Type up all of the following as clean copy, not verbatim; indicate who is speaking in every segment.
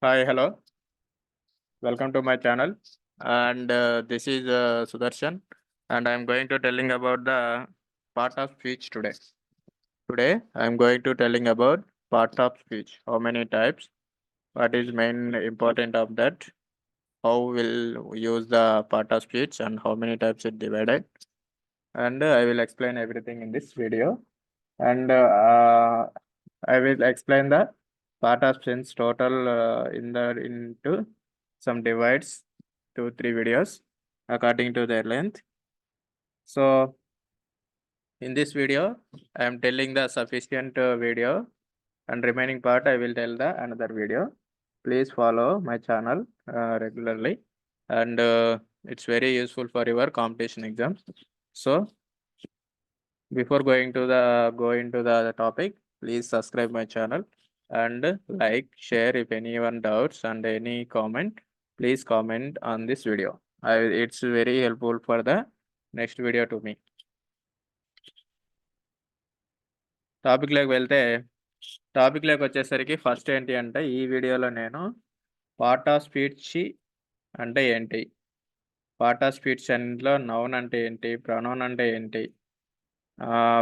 Speaker 1: Hi, hello. Welcome to my channel. And this is Sudarshan, and I'm going to telling about the part of speech today. Today, I'm going to telling about part of speech. How many types? What is main important of that? How will use the part of speech and how many types it divided? And I will explain everything in this video. And I will explain the part of sense total into some divides 2-3 videos according to their length. So in this video, I am telling the sufficient video and remaining part I will tell the another video. Please follow my channel regularly, and it's very useful for your competition exams. So before go into the topic, please subscribe my channel and like, share if anyone doubts and any comment, please comment on this video. It's very helpful for the next video to me. Topic లోకి వచ్చేసరికి first ఏంటి అంటే ఈ వీడియోలో నేను part of speech అంటే ఏంటి, part of speech లో నౌన్ అంటే ఏంటి, ప్రొనౌన్ అంటే ఏంటి,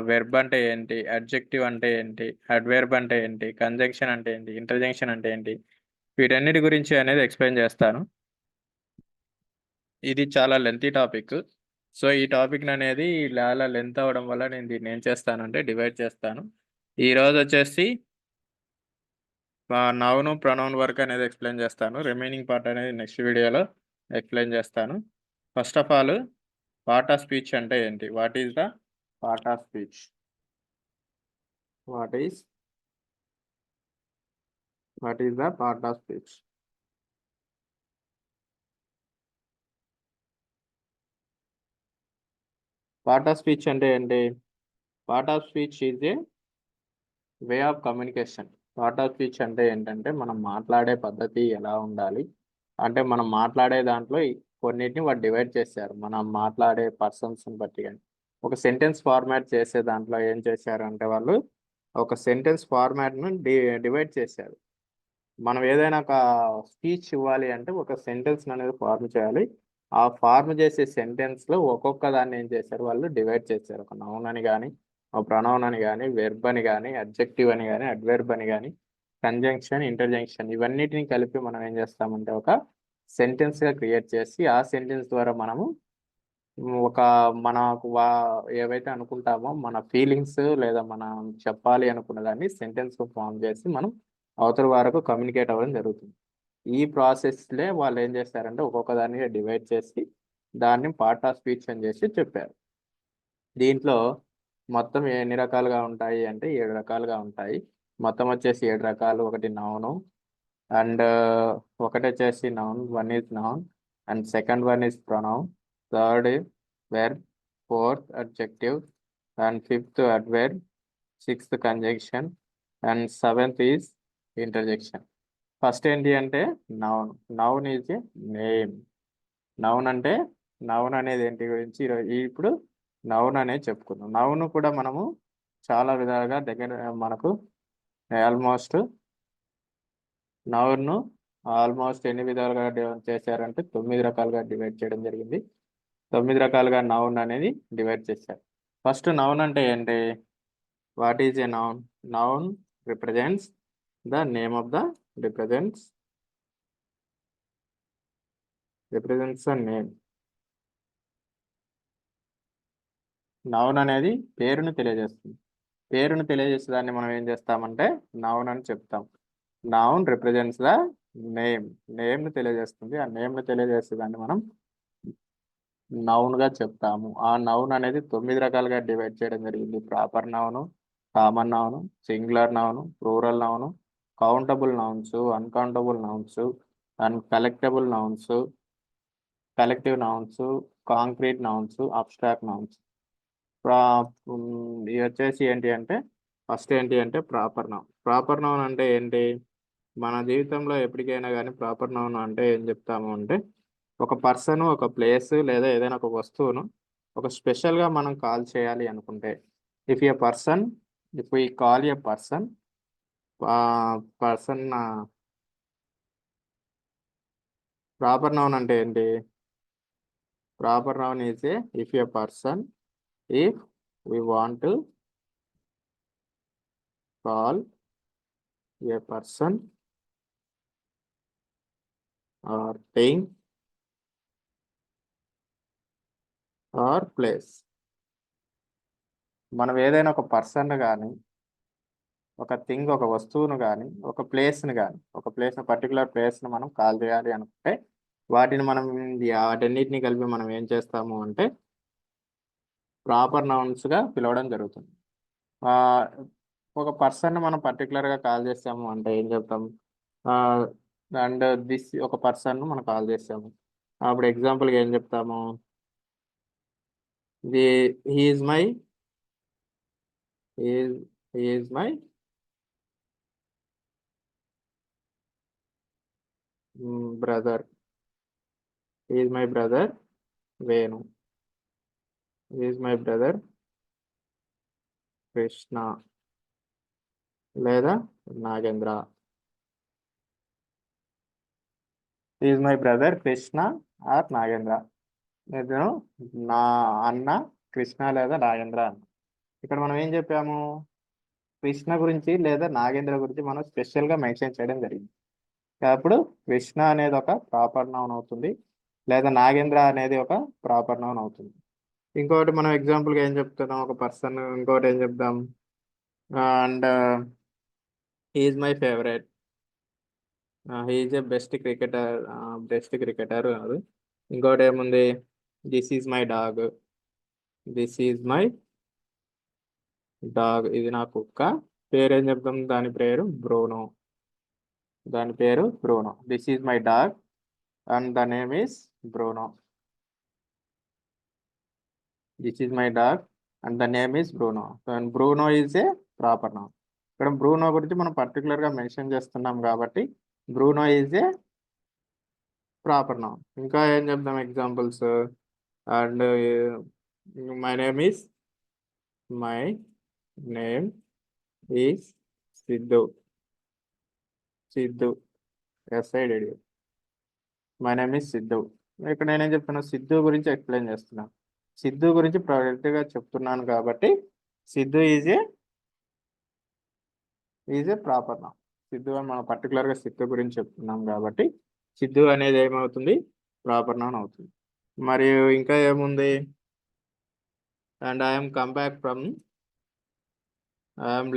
Speaker 1: వెర్బ్ అంటే ఏంటి, అడ్జెక్టివ్ అంటే ఏంటి, అడ్వర్బ్ అంటే ఏంటి, కంజంక్షన్ అంటే ఏంటి, ఇంటర్జంక్షన్ అంటే ఏంటి, వీటన్నిటి గురించి అనేది ఎక్స్ప్లెయిన్ చేస్తాను. ఇది చాలా లెంతీ టాపిక్. సో ఈ టాపిక్ అనేది చాలా లెంత్ అవ్వడం వల్ల నేను దీన్ని ఏం చేస్తానంటే డివైడ్ చేస్తాను. ఈ రోజు వచ్చేసి నౌన్ ప్రొనౌన్ వర్క్ అనేది ఎక్స్ప్లెయిన్ చేస్తాను. రిమైనింగ్ పార్ట్ అనేది నెక్స్ట్ వీడియోలో ఎక్స్ప్లెయిన్ చేస్తాను. First of all part of speech అంటే ఏంటి, what is the part of speech, what is the part of speech? Part of speech అంటే ఏంటి? Part of speech is a way of communication. Part of speech అంటే ఏంటంటే మనం మాట్లాడే పద్ధతి ఎలా ఉండాలి అంటే మనం మాట్లాడే దాంట్లో కొన్నిటిని వాడు డివైడ్ చేశారు. మనం మాట్లాడే పర్సన్స్ని బట్టి కానీ ఒక సెంటెన్స్ ఫార్మాట్ చేసే దాంట్లో ఏం చేశారు అంటే వాళ్ళు ఒక సెంటెన్స్ ఫార్మాట్ను డివైడ్ చేశారు. మనం ఏదైనా ఒక స్పీచ్ ఇవ్వాలి అంటే ఒక సెంటెన్స్ అనేది ఫార్మ్ చేయాలి. ఆ ఫార్మ్ చేసే సెంటెన్స్లో ఒక్కొక్క దాన్ని ఏం చేశారు వాళ్ళు డివైడ్ చేశారు. ఒక నౌన్ అని కానీ, ఒక ప్రొనౌన్ అని కానీ, వెర్బ్ అని కానీ, అడ్జెక్టివ్ అని కానీ, అడ్వర్బ్ అని కానీ, కంజంక్షన్, ఇంటర్జంక్షన్ ఇవన్నిటిని కలిపి మనం ఏం చేస్తామంటే ఒక సెంటెన్స్గా క్రియేట్ చేసి ఆ సెంటెన్స్ ద్వారా మనము ఒక మనకు ఏవైతే అనుకుంటామో మన ఫీలింగ్స్ లేదా మనం చెప్పాలి అనుకున్న దాన్ని సెంటెన్స్ ఫామ్ చేసి మనం అవతల వరకు కమ్యూనికేట్ అవ్వడం జరుగుతుంది. ఈ ప్రాసెస్లే వాళ్ళు ఏం చేస్తారంటే ఒక్కొక్క దాన్ని డివైడ్ చేసి దాన్ని పార్ట్ ఆఫ్ స్పీచ్ అని చేసి చెప్పారు. దీంట్లో మొత్తం ఎన్ని రకాలుగా ఉంటాయి అంటే 7 రకాలుగా ఉంటాయి. మొత్తం వచ్చేసి 7 రకాలు. ఒకటి నౌను అండ్ ఒకటి వచ్చేసి noun, 1 is noun and second 1 is pronoun, third verb, fourth adjective and fifth adverb, sixth conjunction and seventh is interjection. First ఏంటి అంటే noun. Noun is a name. Noun అంటే నౌన్ అనేది ఏంటి గురించి ఇప్పుడు నౌన్ అనేది చెప్పుకుందాం. నౌన్ కూడా మనము చాలా విధాలుగా మనకు ఆల్మోస్ట్ నౌన్ను ఎన్ని విధాలుగా చేశారంటే 9 రకాలుగా డివైడ్ చేయడం జరిగింది. 9 రకాలుగా నౌన్ అనేది డివైడ్ చేశారు. ఫస్ట్ నౌన్ అంటే ఏంటి, what is a noun? Noun represents the name of the represents a name. Noun అనేది పేరును తెలియజేస్తుంది. పేరును తెలియజేసే దాన్ని మనం ఏం చేస్తామంటే నౌన్ అని చెప్తాం. Noun represents the name. నేమ్ను తెలియజేస్తుంది. ఆ నేమ్ను తెలియజేసే దాన్ని మనం నౌన్గా చెప్తాము. ఆ నౌన్ అనేది 9 రకాలుగా డివైడ్ చేయడం జరిగింది. Proper noun, common noun, singular noun, plural noun, countable nouns, uncountable nouns and collectable nouns, collective nouns, concrete nouns, abstract nouns. ఇవి వచ్చేసి ఏంటి అంటే ఫస్ట్ ఏంటి అంటే ప్రాపర్ నౌన్. ప్రాపర్ నౌన్ అంటే ఏంటి, మన జీవితంలో ఎప్పటికైనా కానీ ప్రాపర్ నౌన్ అంటే ఏం చెప్తాము అంటే ఒక పర్సన్, ఒక ప్లేస్ లేదా ఏదైనా ఒక వస్తువును ఒక స్పెషల్గా మనం కాల్ చేయాలి అనుకుంటే if we call A person proper noun అంటే ఏంటి? Proper noun is a if A person, if we want to call a person or thing or place. మనం ఏదైనా ఒక పర్సన్ కానీ, ఒక థింగ్, ఒక వస్తువును కానీ, ఒక ప్లేస్ని కానీ, ఒక ప్లేస్ పర్టికులర్ ప్లేస్ని మనం కాల్ చేయాలి అనుకుంటే వాటిని మనం వాటన్నిటిని కలిపి మనం ఏం చేస్తాము అంటే ప్రాపర్ నౌన్స్గా పిలవడం జరుగుతుంది. ఒక పర్సన్ మనం పర్టికులర్గా కాల్ చేస్తాము అంటే ఏం చెప్తాం? అండ్ దిస్ ఒక పర్సన్ మనం కాల్ చేస్తాము. అప్పుడు ఎగ్జాంపుల్గా ఏం చెప్తాము? He is my brother. He is my brother Venu. He is my brother Krishna లేదా Nagendra. Is my brother Krishna or Nagendra. నేను నా అన్న కృష్ణ లేదా నాగేంద్ర అన్న. ఇక్కడ మనం ఏం చెప్పాము? కృష్ణ గురించి లేదా నాగేంద్ర గురించి మనం స్పెషల్గా మెన్షన్ చేయడం జరిగింది. అప్పుడు కృష్ణ అనేది ఒక ప్రాపర్ నౌన్ అవుతుంది, లేదా నాగేంద్ర అనేది ఒక ప్రాపర్ నౌన్ అవుతుంది. ఇంకోటి మనం ఎగ్జాంపుల్గా ఏం చెప్తున్నాం? ఒక పర్సన్ ఇంకోటి ఏం చెప్దాం? And is my favourite. Is a best cricketer కాదు. ఇంకోటి ఏముంది? This is my dog. This is my dog. ఇది నా కుక్క. పేరు ఏం చెప్తాం? దాని పేరు Bruno. This is my dog and the name is Bruno. This is my dog and the name is Bruno. And Bruno is a proper noun. ఇక్కడ Bruno గురించి మనం పర్టికులర్గా మెన్షన్ చేస్తున్నాం కాబట్టి Bruno is a proper noun. ఇంకా ఏం చెప్దాం examples? And my name is Siddhu. SIDD. My name is Siddhu. ఇక్కడ నేనేం చెప్తున్నా? సిద్ధు గురించి ఎక్స్ప్లెయిన్ చేస్తున్నా. సిద్ధు గురించి ప్రాజెక్ట్గా చెప్తున్నాను కాబట్టి Siddhu is a proper noun. Siddhu అని మనం పర్టికులర్గా సిద్ధు గురించి చెప్తున్నాం కాబట్టి సిద్ధు అనేది ఏమవుతుంది? ప్రాపర్ నౌన్ అవుతుంది. మరియు ఇంకా ఏముంది? And I'm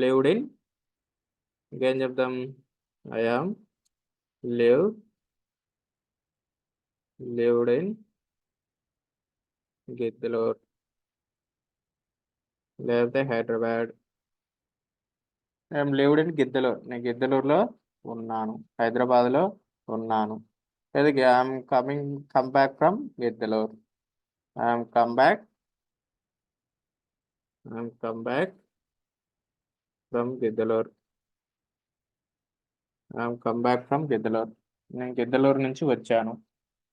Speaker 1: lived in. ఇంకేం చెప్తాం? ఐఎమ్ లివ్డ్ ఇన్ గిద్దలూర్ లేకపోతే Hyderabad. I'm lived in Giddalur. నేను గిద్దలూరులో ఉన్నాను, హైదరాబాద్లో ఉన్నాను. లేదా I'm come back from Giddalur. I'm come back from Giddalur. నేను గిద్దలూరు నుంచి వచ్చాను.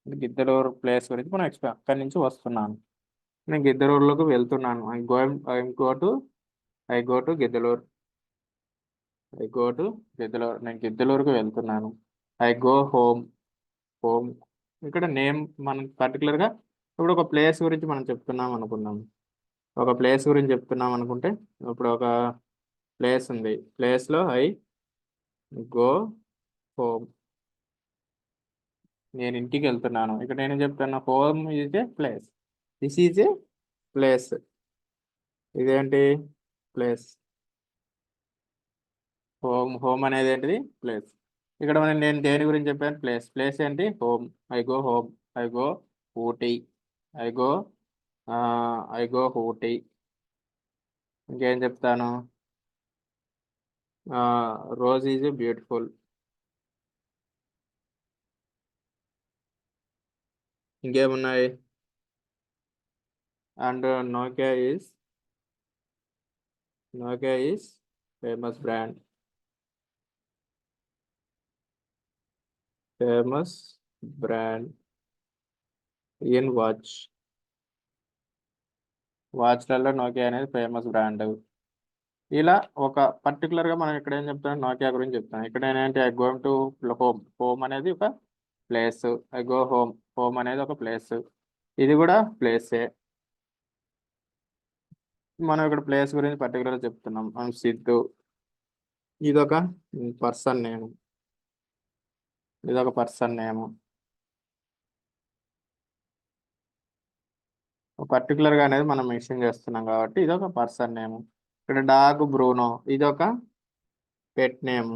Speaker 1: గిద్దలూరు ప్లేస్ గురించి మనం అక్కడి నుంచి వస్తున్నాను. నేను గిద్దలూరులోకి వెళ్తున్నాను. I go to Giddalur. నేను గిద్దలూరుకు వెళ్తున్నాను. I go home. ఇక్కడ నేమ్ మనం పర్టికులర్గా ఇప్పుడు ఒక ప్లేస్ గురించి మనం చెప్తున్నాం అనుకున్నాం. అనుకుంటే ఇప్పుడు ఒక ప్లేస్ ఉంది. ప్లేస్లో ఐ గో హోమ్. నేను ఇంటికి వెళ్తున్నాను. ఇక్కడ నేను చెప్తున్నా home is a place. This is a place. ఇదేంటి? ప్లేస్. హోమ్ అనేది ఏంటిది? ప్లేస్. ఇక్కడ నేను దేని గురించి చెప్పాను? ప్లేస్ ఏంటి? Home. I go home. I go Ooty. I go Ooty. ఇంకేం చెప్తాను? Rose is beautiful. ఇంకేమున్నాయి? And Nokia is famous brand. In వాచ్లలో నోకియా అనేది ఫేమస్ బ్రాండ్. ఇలా ఒక పర్టికులర్గా మనం ఇక్కడ ఏం చెప్తాం? నోకియా గురించి చెప్తాం. ఇక్కడ ఏంటంటే ఐ గోయింగ్ టు హోమ్ అనేది ఒక place. I go home. Home అనేది ఒక ప్లేస్. ఇది కూడా ప్లేసే. మనం ఇక్కడ ప్లేస్ గురించి పర్టికులర్ చెప్తున్నాం. సిద్ధు. ఇదొక పర్సన్ నేమ్. ఇదొక పర్సన్ నేమ్. పర్టికులర్ గా అనేది మనం మెన్షన్ చేస్తున్నాం కాబట్టి ఇదొక పర్సన్ నేమ్. ఇక్కడ డాగ్ బ్రూనో. ఇదొక పెట్ నేమ్.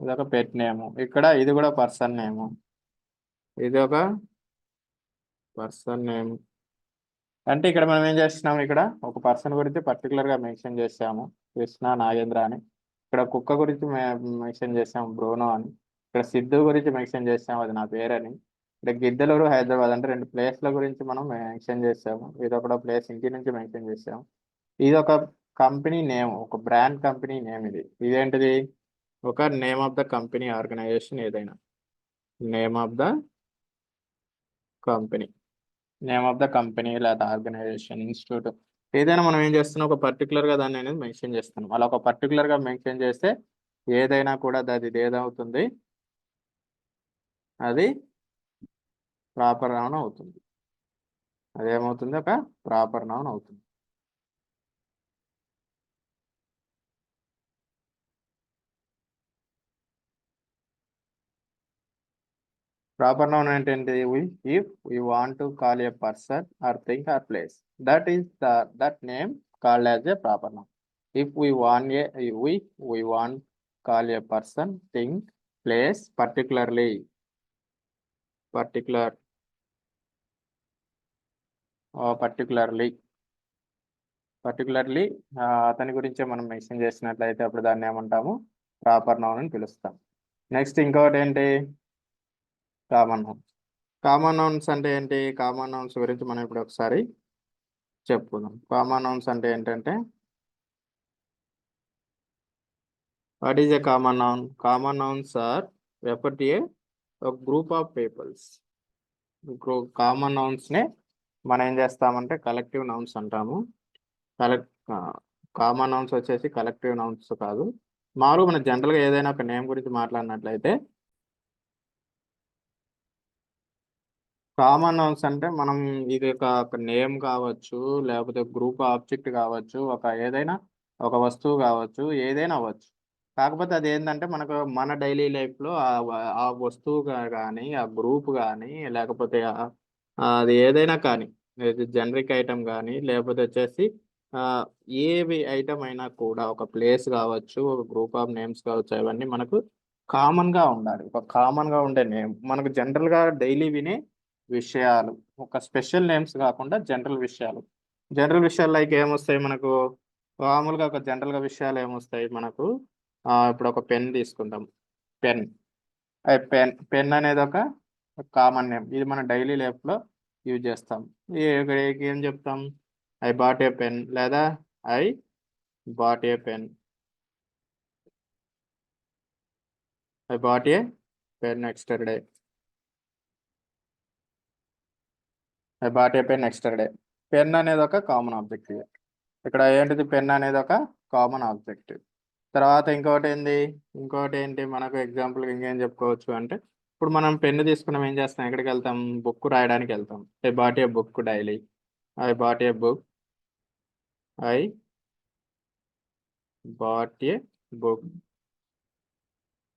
Speaker 1: ఇదొక పెట్ నేమ్. ఇక్కడ ఇది కూడా పర్సన్ నేమ్. ఇది ఒక పర్సన్ నేమ్. అంటే ఇక్కడ మనం ఏం చేస్తున్నాము, ఇక్కడ ఒక పర్సన్ గురించి పర్టికులర్ గా మెన్షన్ చేసాము, కృష్ణ నాగేంద్ర అని. ఇక్కడ కుక్క గురించి మెన్షన్ చేసాము, బ్రూనో అని. ఇక్కడ సిద్ధు గురించి మెన్షన్ చేసాము, అది నా పేరని. ఇక్కడ గిద్దలూరు హైదరాబాద్ అంటే రెండు ప్లేస్ల గురించి మనం మెన్షన్ చేసాము. ఇది ఒక ప్లేస్ ఇంటి నుంచి మెన్షన్ చేసాము. ఇది ఒక కంపెనీ నేమ్, ఒక బ్రాండ్ కంపెనీ నేమ్. ఇదేంటిది, ఒక name of the company, organization ఏదైనా. Name of the company. Name of the company లేదా ఆర్గనైజేషన్, ఇన్స్టిట్యూట్ ఏదైనా మనం ఏం చేస్తున్నాం, ఒక పర్టికులర్ గా దాన్ని అనేది మెన్షన్ చేస్తున్నాం. అలా ఒక పర్టికులర్ గా మెన్షన్ చేస్తే ఏదైనా కూడా అది ఏదవుతుంది, అది ప్రాపర్ నౌన్ అవుతుంది. అదేమవుతుంది, ఒక ప్రాపర్ నౌన్ అవుతుంది. ప్రాపర్ నౌన్ ఏంటంటే, if we want to call A person are thing or place, that is that name called as a proper noun. If we want call A person, thing, place, particularly అతని గురించే మనం mention చేసినట్లయితే అప్పుడు దాన్ని ఏమంటాము, proper noun అని పిలుస్తాం. Next ఇంకోటి ఏంటి, కామన్ నౌన్స్. కామన్ నౌన్స్ అంటే ఏంటి, కామన్ నౌన్స్ గురించి మనం ఇప్పుడు ఒకసారి చెప్పుకుందాం. కామన్ నౌన్స్ అంటే ఏంటంటే, what is a common noun? Common nouns are refer to a group of peoples. Common nouns నే మనం ఏం చేస్తామంటే కలెక్టివ్ నౌన్స్ అంటాము. కామన్ నౌన్స్ వచ్చేసి కలెక్టివ్ నౌన్స్ కాదు. మామూలుగా మన జనరల్గా ఏదైనా ఒక నేమ్ గురించి మాట్లాడినట్లయితే, కామన్ నౌన్స్ అంటే మనం ఇది ఒక నేమ్ కావచ్చు, లేకపోతే గ్రూప్ ఆబ్జెక్ట్ కావచ్చు, ఒక ఏదైనా ఒక వస్తువు కావచ్చు, ఏదైనా అవ్వచ్చు. కాకపోతే అది ఏంటంటే మనకు మన డైలీ లైఫ్లో ఆ వస్తువు కానీ, ఆ గ్రూప్ కానీ, లేకపోతే అది ఏదైనా కానీ, జనరిక్ ఐటమ్ కానీ, లేకపోతే వచ్చేసి ఆ, ఏవి ఐటమ్ అయినా కూడా, ఒక ప్లేస్ కావచ్చు, ఒక గ్రూప్ ఆఫ్ నేమ్స్ కావచ్చు, అవన్నీ మనకు కామన్ గా ఉండాలి. ఒక కామన్ గా ఉండే నేమ్ మనకు జనరల్ గా డైలీ వినే విషయాలు, ఒక స్పెషల్ నేమ్స్ కాకుండా జనరల్ విషయాలు. జనరల్ విషయాలు లైక్ ఏమొస్తాయి మనకు, మామూలుగా ఒక జనరల్ గా విషయాలు ఏమొస్తాయి మనకు, ఇప్పుడు ఒక పెన్ తీసుకుంటాం. పెన్. పెన్ పెన్ అనేది ఒక కామన్ నేమ్. ఇది మన డైలీ లైఫ్ లో యూజ్ చేస్తాం. ఏం చెప్తాం, ఐ బాట్ ఏ పెన్, లేదా I bought a pen. I bought a pen yesterday. I bought a pen yesterday. Pen అనేది ఒక కామన్ ఆబ్జెక్ట్. ఇక్కడ ఏంటిది, పెన్ అనేది ఒక కామన్ ఆబ్జెక్ట్. తర్వాత ఇంకోటి ఏంటి మనకు ఎగ్జాంపుల్ ఇంకేం చెప్పుకోవచ్చు అంటే, ఇప్పుడు మనం పెన్ను తీసుకున్నాం, ఏం చేస్తాం, ఎక్కడికి వెళ్తాం, బుక్ రాయడానికి వెళ్తాం. I bought a book daily. I bought a book. I bought a book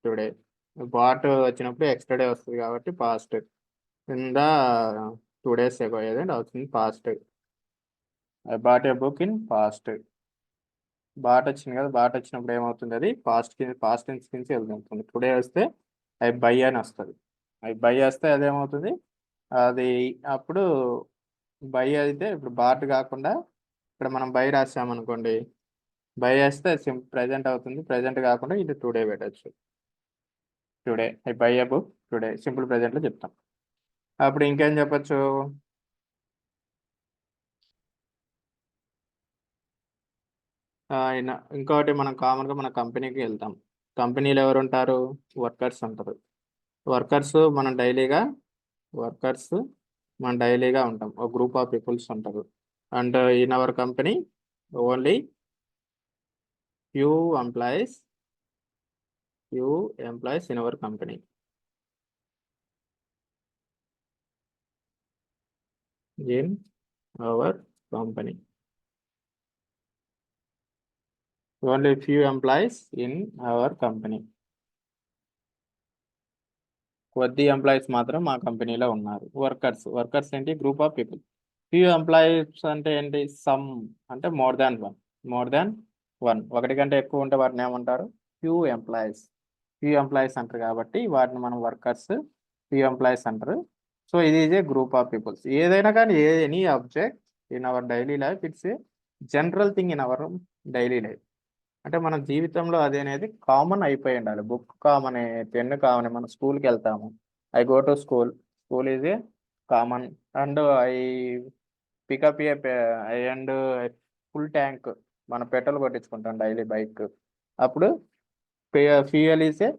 Speaker 1: today. Bought వచ్చినప్పుడు ఎక్స్ట్రా డే వస్తుంది కాబట్టి పాస్ట్. కింద 2 days ago ఏదంటే అవుతుంది past. I bought a book in past. Bought వచ్చింది కదా, బాట్ వచ్చినప్పుడు ఏమవుతుంది, అది పాస్ట్ టెన్స్ కింద వెళ్తుంది. టుడే వస్తే ఐ బై అని వస్తుంది. ఐ బై వస్తే అదేమవుతుంది, అది అప్పుడు బై అయితే, ఇప్పుడు బాట్ కాకుండా ఇక్కడ మనం బై రాసామనుకోండి, బై వేస్తే ప్రెజెంట్ అవుతుంది. ప్రెజెంట్ కాకుండా ఇది టుడే పెట్టచ్చు. Today I buy a book today, simple ప్రెజెంట్లో చెప్తాం. అప్పుడు ఇంకేం చెప్పచ్చు, ఇంకోటి మనం కామన్గా మన కంపెనీకి వెళ్తాం. కంపెనీలో ఎవరు ఉంటారు, వర్కర్స్ ఉంటారు. వర్కర్స్ మనం డైలీగా వర్కర్స్ మనం డైలీగా ఉంటాం, ఒక గ్రూప్ ఆఫ్ పీపుల్స్ ఉంటారు. And in our company only few employees few employees in our company. In our company. Only few employees in our company. కొద్ది ఎంప్లాయీస్ మాత్రం మా కంపెనీలో ఉన్నారు. వర్కర్స్ ఏంటి? Group of people. Few employees అంటే ఏంటి? Some అంటే మోర్ దాన్ వన్. ఒకటి కంటే ఎక్కువ ఉంటే వాటిని ఏమంటారు? ఫ్యూ ఎంప్లాయీస్ అంటారు. కాబట్టి వాటిని మనం వర్కర్స్, ఫ్యూ ఎంప్లాయీస్ అంటారు. సో ఇది is a group of peoples. ఏదైనా కానీ any object in our daily life, it's a general thing in our daily life. అంటే మన జీవితంలో అది అనేది కామన్ అయిపోయి ఉండాలి. Book common, pen common. మనం స్కూల్కి వెళ్తాము. I go to school is a common. And I pick up a and full tank, మన పెట్రోల్ కొట్టించుకుంటాం డైలీ బైక్. అప్పుడు fuel is a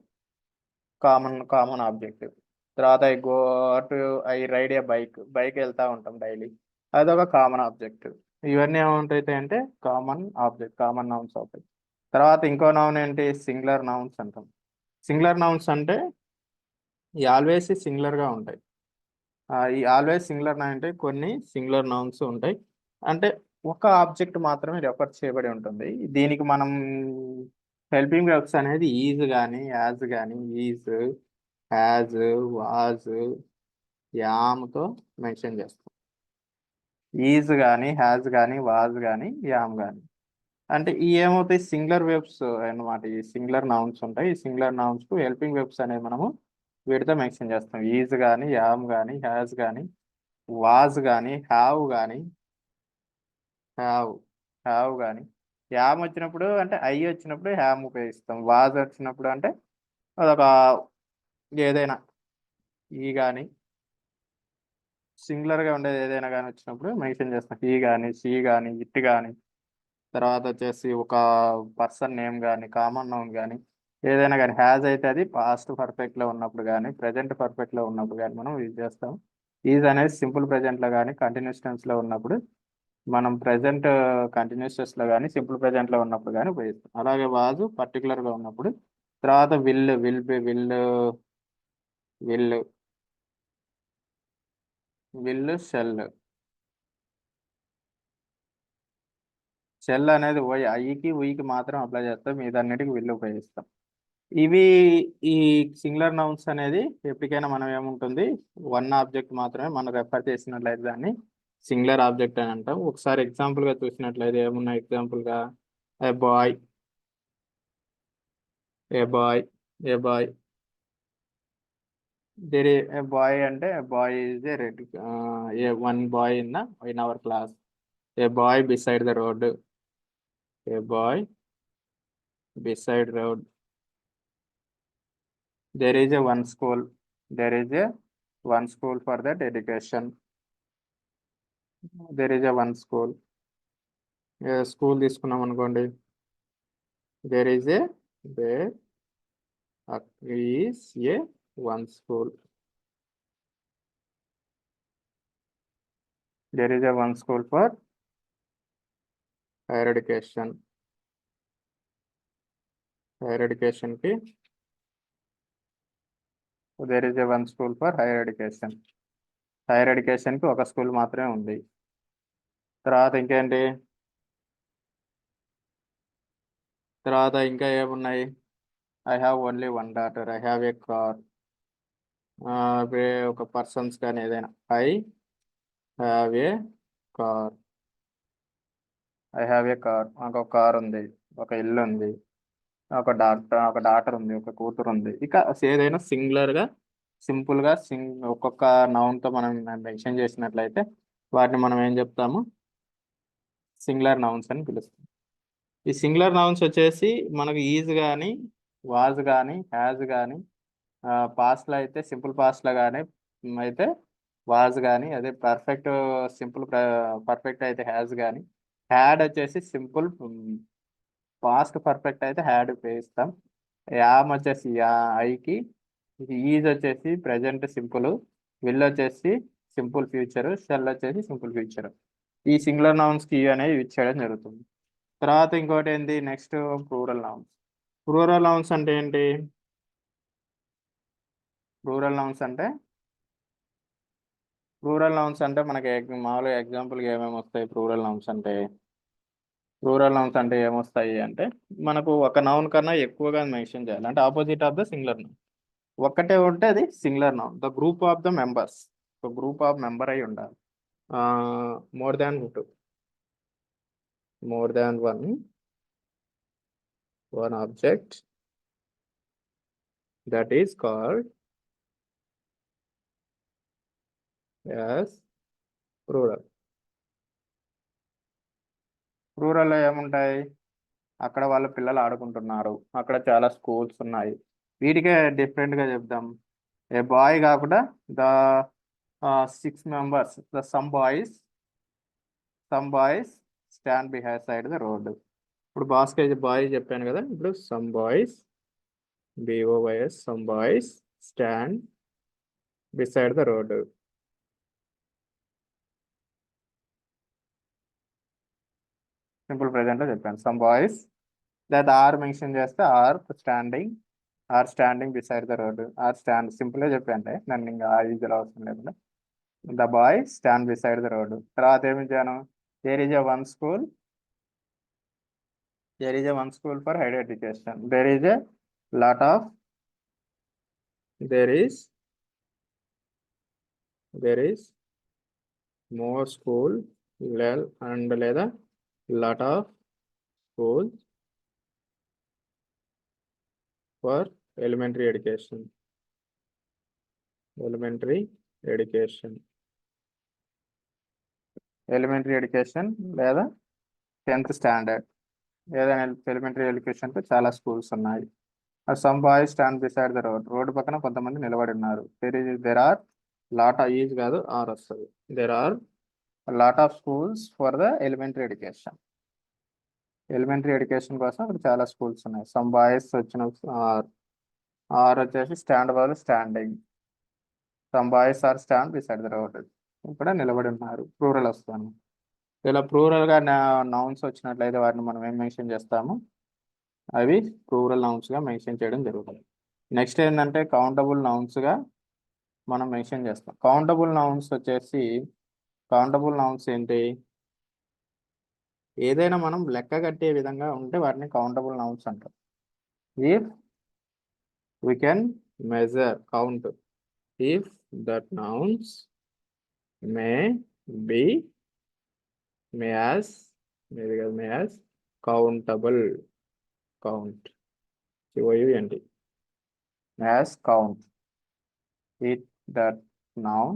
Speaker 1: common object. తర్వాత ఐ రైడ్ ఏ బైక్ వెళ్తా ఉంటాం డైలీ, అదొక కామన్ ఆబ్జెక్ట్. ఇవన్నీ ఏముంటాయి అంటే కామన్ నౌన్స్ అవుతాయి. తర్వాత ఇంకో నౌన్ ఏంటి? సింగులర్ నౌన్స్ అంటాం. సింగులర్ నౌన్స్ అంటే ఈ ఆల్వేస్ సింగులర్గా ఉంటాయి. ఈ ఆల్వేస్ సింగులర్ అంటే కొన్ని సింగులర్ నౌన్స్ ఉంటాయి. అంటే ఒక ఆబ్జెక్ట్ మాత్రమే రెఫర్ చేయబడి ఉంటుంది. దీనికి మనం హెల్పింగ్ వెర్బ్స్ అనేది ఈజ్ కానీ, యాజ్ కానీ, ఈజ్, హ్యాజ్, వాజ్, యామ్తో మెన్షన్ చేస్తాం. ఈజ్ కానీ, హ్యాజ్ కానీ, వాజ్ కానీ, యామ్ కానీ. అంటే ఈ ఏమవుతాయి? సింగులర్ వెబ్స్ అన్నమాట. ఈ సింగులర్ నౌన్స్ ఉంటాయి. ఈ సింగులర్ నౌన్స్ కు హెల్పింగ్ వెబ్స్ అనేవి మనము వీటితో మెన్షన్ చేస్తాం. ఈజ్ కానీ, యామ్ కానీ, హ్యాజ్ కానీ, వాజ్ కానీ, హ్యావ్ కానీ. యామ్ వచ్చినప్పుడు అంటే ఐ వచ్చినప్పుడు హ్యామ్ ఉపయోగిస్తాం. వాజ్ వచ్చినప్పుడు అంటే అదొక ఏదైనా ఈ కానీ సింగులర్గా ఉండేది ఏదైనా కానీ వచ్చినప్పుడు మెన్షన్ చేస్తాం. ఈ కానీ, షీ కానీ, ఇట్ కానీ. తర్వాత వచ్చేసి ఒక పర్సన్ నేమ్ కానీ, కామన్ నౌన్ కానీ, ఏదైనా కానీ. హ్యాజ్ అయితే అది పాస్ట్ పర్ఫెక్ట్లో ఉన్నప్పుడు కానీ, ప్రజెంట్ పర్ఫెక్ట్లో ఉన్నప్పుడు కానీ మనం యూజ్ చేస్తాం. ఈజ్ అనేది సింపుల్ ప్రజెంట్లో కానీ, కంటిన్యూస్ టెన్స్లో ఉన్నప్పుడు మనం ప్రజెంట్ కంటిన్యూస్ టెన్స్లో కానీ, సింపుల్ ప్రజెంట్లో ఉన్నప్పుడు కానీ ఉపయోగిస్తాం. అలాగే వాజు పర్టికులర్గా ఉన్నప్పుడు. తర్వాత విల్, షెల్ అనేది ఐకి ఉయికి మాత్రం అప్లై చేస్తాం. మీదన్నిటికి విల్ ఉపయోగిస్తాం. ఇవి ఈ సింగులర్ నౌన్స్ అనేది ఎప్పటికైనా మనం ఏముంటుంది? వన్ ఆబ్జెక్ట్ మాత్రమే మనం రెఫర్ చేసినట్లయితే దాన్ని సింగులర్ ఆబ్జెక్ట్ అని అంటాం. ఒకసారి ఎగ్జాంపుల్గా చూసినట్లయితే ఏమున్నా? ఎగ్జాంపుల్గా a boy, there a boy అంటే boy is a red, one boy in our class. A boy beside the road, a boy beside road. There is a one school for that education. There is a one school. School తీసుకున్నాం అనుకోండి. there is a one school. There is a one school for higher education. Hire ఎడ్యుకేషన్కి there is a one school for higher education. Hire ఎడ్యుకేషన్కి ఒక school మాత్రమే ఉంది. తర్వాత ఇంకేంటి? తర్వాత ఇంకా ఏమున్నాయి? I have only one daughter, I have A car. ఒక పర్సన్స్ కానీ ఏదైనా ఐ హ్యావ్ ఏ కార్, నాకు ఒక కార్ ఉంది, ఒక ఇల్లు ఉంది, ఒక డాటర్ ఉంది, ఒక కూతురు ఉంది. ఇక ఏదైనా సింపుల్గా ఒక్కొక్క నౌన్తో మనం మెన్షన్ చేసినట్లయితే వాటిని మనం ఏం చెప్తాము? సింగులర్ నౌన్స్ అని పిలుస్తాం. ఈ సింగులర్ నౌన్స్ వచ్చేసి మనకు ఈజ్ కానీ, వాజ్ కానీ, హ్యాజ్ కానీ, పాస్ట్లో అయితే సింపుల్ పాస్ట్లో కానీ అయితే వాజ్ కానీ, అదే పర్ఫెక్ట్ అయితే హ్యాజ్ కానీ, హ్యాడ్ వచ్చేసి సింపుల్ పాస్ట్ పర్ఫెక్ట్ అయితే హ్యాడ్ ఉపయోగిస్తాం. యామ్ వచ్చేసి ఐకి, ఈజ్ వచ్చేసి ప్రజెంట్ సింపుల్, విల్ వచ్చేసి సింపుల్ ఫ్యూచర్, షెల్ వచ్చేసి సింపుల్ ఫ్యూచర్. ఈ సింగులర్ నౌన్స్కి ఈ అనేది యూజ్ చేయడం జరుగుతుంది. తర్వాత ఇంకోటి ఏంటి? Next plural nouns. Plural nouns అంటే ఏంటి? ప్లూరల్ నౌన్స్ అంటే మనకి మామూలుగా ఎగ్జాంపుల్గా ఏమేమి వస్తాయి? ప్లూరల్ నౌన్స్ అంటే ఏమొస్తాయి అంటే మనకు ఒక నౌన్ కన్నా ఎక్కువగా మెన్షన్ చేయాలి, అంటే opposite of the singular noun. ఒక్కటే ఉంటే అది singular noun. The group of the members, ఒక గ్రూప్ ఆఫ్ మెంబర్ అయి ఉండాలి. More than two, more than one object, that is called as plural. Plural లో ఏముంటాయి? అక్కడ వాళ్ళ పిల్లలు ఆడుకుంటున్నారు, అక్కడ చాలా స్కూల్స్ ఉన్నాయి. వీటికే డిఫరెంట్గా చెప్దాం. ఏ బాయ్ కాకుండా the 6 members, the some boys stand behind side the road. ఇప్పుడు బాయ్ చెప్పాను కదా, ఇప్పుడు some boys, BOYS, some boys stand beside the road. Simple present లో చెప్పాను. Some boys, that are mention చేస్తే are standing beside the road, are stand. సింపుల్గా చెప్పండి, నన్ను ఇంకా ఈజీలో అవసరం లేకుండా. The boy stand beside the road. తర్వాత ఏమి ఇచ్చాను? There is a one school for higher education. There is a lot of, there is more school and లేదా lot of school for elementary education. Elementary education లేదా 10th standard, ఏదైనా elementary ఎడ్యుకేషన్కి చాలా schools ఉన్నాయి. Some boys stand beside the road, road పక్కన కొంతమంది నిలబడి ఉన్నారు. There are lot of, is కాదు ఆర్ వస్తుంది. There are lot of schools for the elementary education. Elementary education కోసం అక్కడ చాలా స్కూల్స్ ఉన్నాయి. సమ్ బాయ్స్ వచ్చిన ఆర్ వచ్చేసి స్టాండ్ బదులు standing. Some boys are stand beside the road, ఇక్కడ నిలబడి ఉన్నారు. ప్లూరల్ వస్తాను. ఇలా ప్లూరల్గా నౌన్స్ వచ్చినట్లయితే వాటిని మనం ఏం మెన్షన్ చేస్తాము? అవి ప్లూరల్ నౌన్స్గా మెన్షన్ చేయడం జరుగుతుంది. నెక్స్ట్ ఏంటంటే కౌంటబుల్ నౌన్స్గా మనం మెన్షన్ చేస్తాం. కౌంటబుల్ నౌన్స్ ఏంటి? ఏదైనా మనం లెక్క కట్టే విధంగా ఉంటే వాటిని కౌంటబుల్ నౌన్స్ అంటాం. If we can measure, count, if that nouns may as countable, count, COUNT, as count, if that noun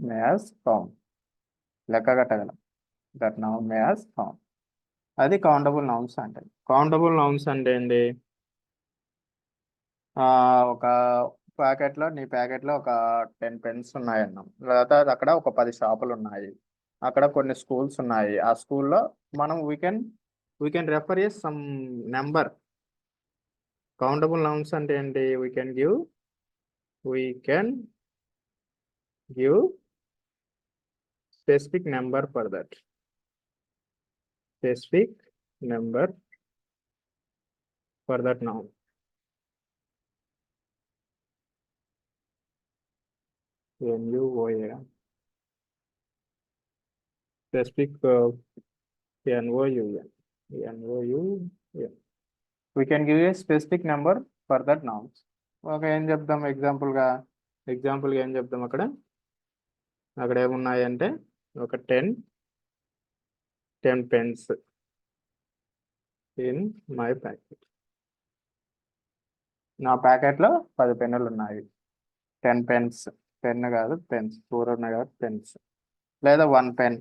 Speaker 1: may as count, లెక్క కట్టగలం. That noun may as count, అది కౌంటబుల్ నౌన్స్ అంటే. కౌంటబుల్ నౌన్స్ అంటే ఏంటి? ఒక నీ ప్యాకెట్లో ఒక 10 పెన్స్ ఉన్నాయన్నాం, లేదా అక్కడ ఒక 10 షాపులు ఉన్నాయి, అక్కడ కొన్ని స్కూల్స్ ఉన్నాయి. ఆ స్కూల్లో మనం we can refer A some number. Countable nouns అంటే ఏంటి? We can give specific number for that, noun. NUOA, specific, NOUN. We can give a specific number for that nouns. Okay, ఏం చెప్దాం ఎగ్జాంపుల్గా ఏం చెప్దాం? అక్కడ ఏమున్నాయి అంటే ఒక 10 పెన్స్ ఇన్ మై ప్యాకెట్. నా ప్యాకెట్లో 10 పెన్నులు ఉన్నాయి. 10 పెన్స్, పెన్ కాదు పెన్స్, 4 ఉన్నాయి కాబట్టి పెన్స్. లేదా 1 pen,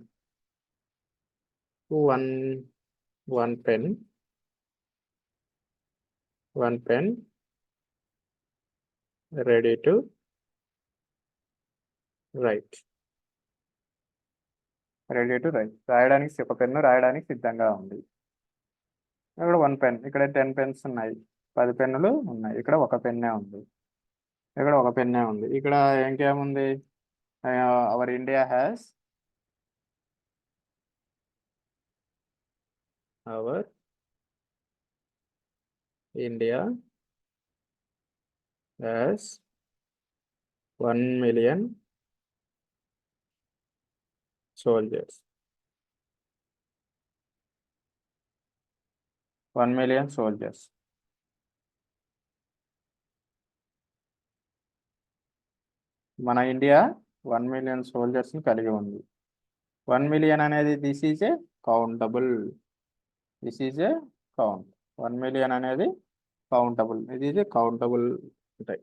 Speaker 1: one pen ready to right. రాయడానికి ఒక పెన్ను రాయడానికి సిద్ధంగా ఉంది. ఇక్కడ 1 పెన్, ఇక్కడ 10 పెన్స్ ఉన్నాయి, 10 పెన్నులు ఉన్నాయి, ఇక్కడ ఒక పెన్నే ఉంది, ఇక్కడ ఇంకేముంది? Our India has India has 1,000,000 soldiers. 1,000,000 soldiers. మన ఇండియా 1,000,000 సోల్జర్స్ని కలిగి ఉంది. 1,000,000 అనేది this is a countable. This is a count. 1,000,000 అనేది కౌంటబుల్. ఇది ఈజ్ ఏ కౌంటబుల్ ఉంటాయి.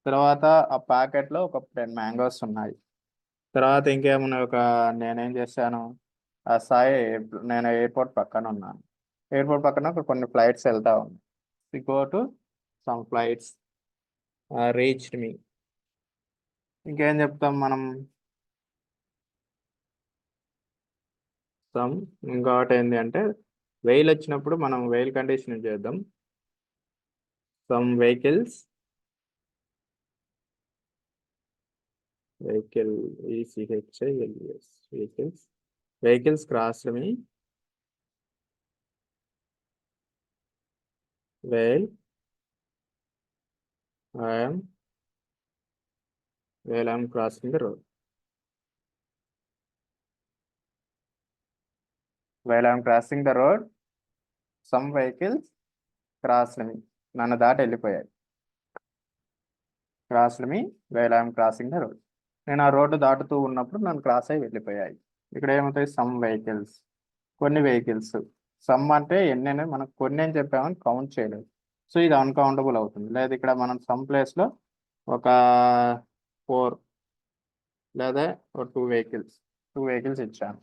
Speaker 1: తర్వాత ఆ ప్యాకెట్లో ఒక 10 మ్యాంగోస్ ఉన్నాయి. తర్వాత ఇంకేమున్నాయి, నేనేం చేశాను, ఆ సాయి నేను ఎయిర్పోర్ట్ పక్కన ఉన్నాను. ఎయిర్పోర్ట్ పక్కన కొన్ని ఫ్లైట్స్ వెళ్తా ఉన్నాయి. Go to some flights reached me. ఇంకేం చెప్తాం మనం, సమ్. ఇంకోటి ఏంటి అంటే వెయిల్ వచ్చినప్పుడు మనం వెయిల్ కండిషన్ చేద్దాం. Some vehicles, vehicle ECHILS, vehicles crossed me while I am crossing the road. While I am crossing the road, some vehicles crossed me. నన్ను దాటి వెళ్ళిపోయాయి. Crossed me while I am crossing the road. నేను ఆ road దాటుతూ ఉన్నప్పుడు నన్ను cross అయ్యి వెళ్ళిపోయాయి. ఇక్కడ ఏమవుతాయి, సమ్ వెహికల్స్, కొన్ని వెహికల్స్. సమ్ అంటే ఎన్ని అనేది మనకు కొన్ని అని చెప్పామని కౌంట్ చేయలేదు, సో ఇది అన్కౌంటబుల్ అవుతుంది. లేదా ఇక్కడ మనం సమ్ ప్లేస్లో ఒక 4 లేదా 2 వెహికల్స్ ఇచ్చాను.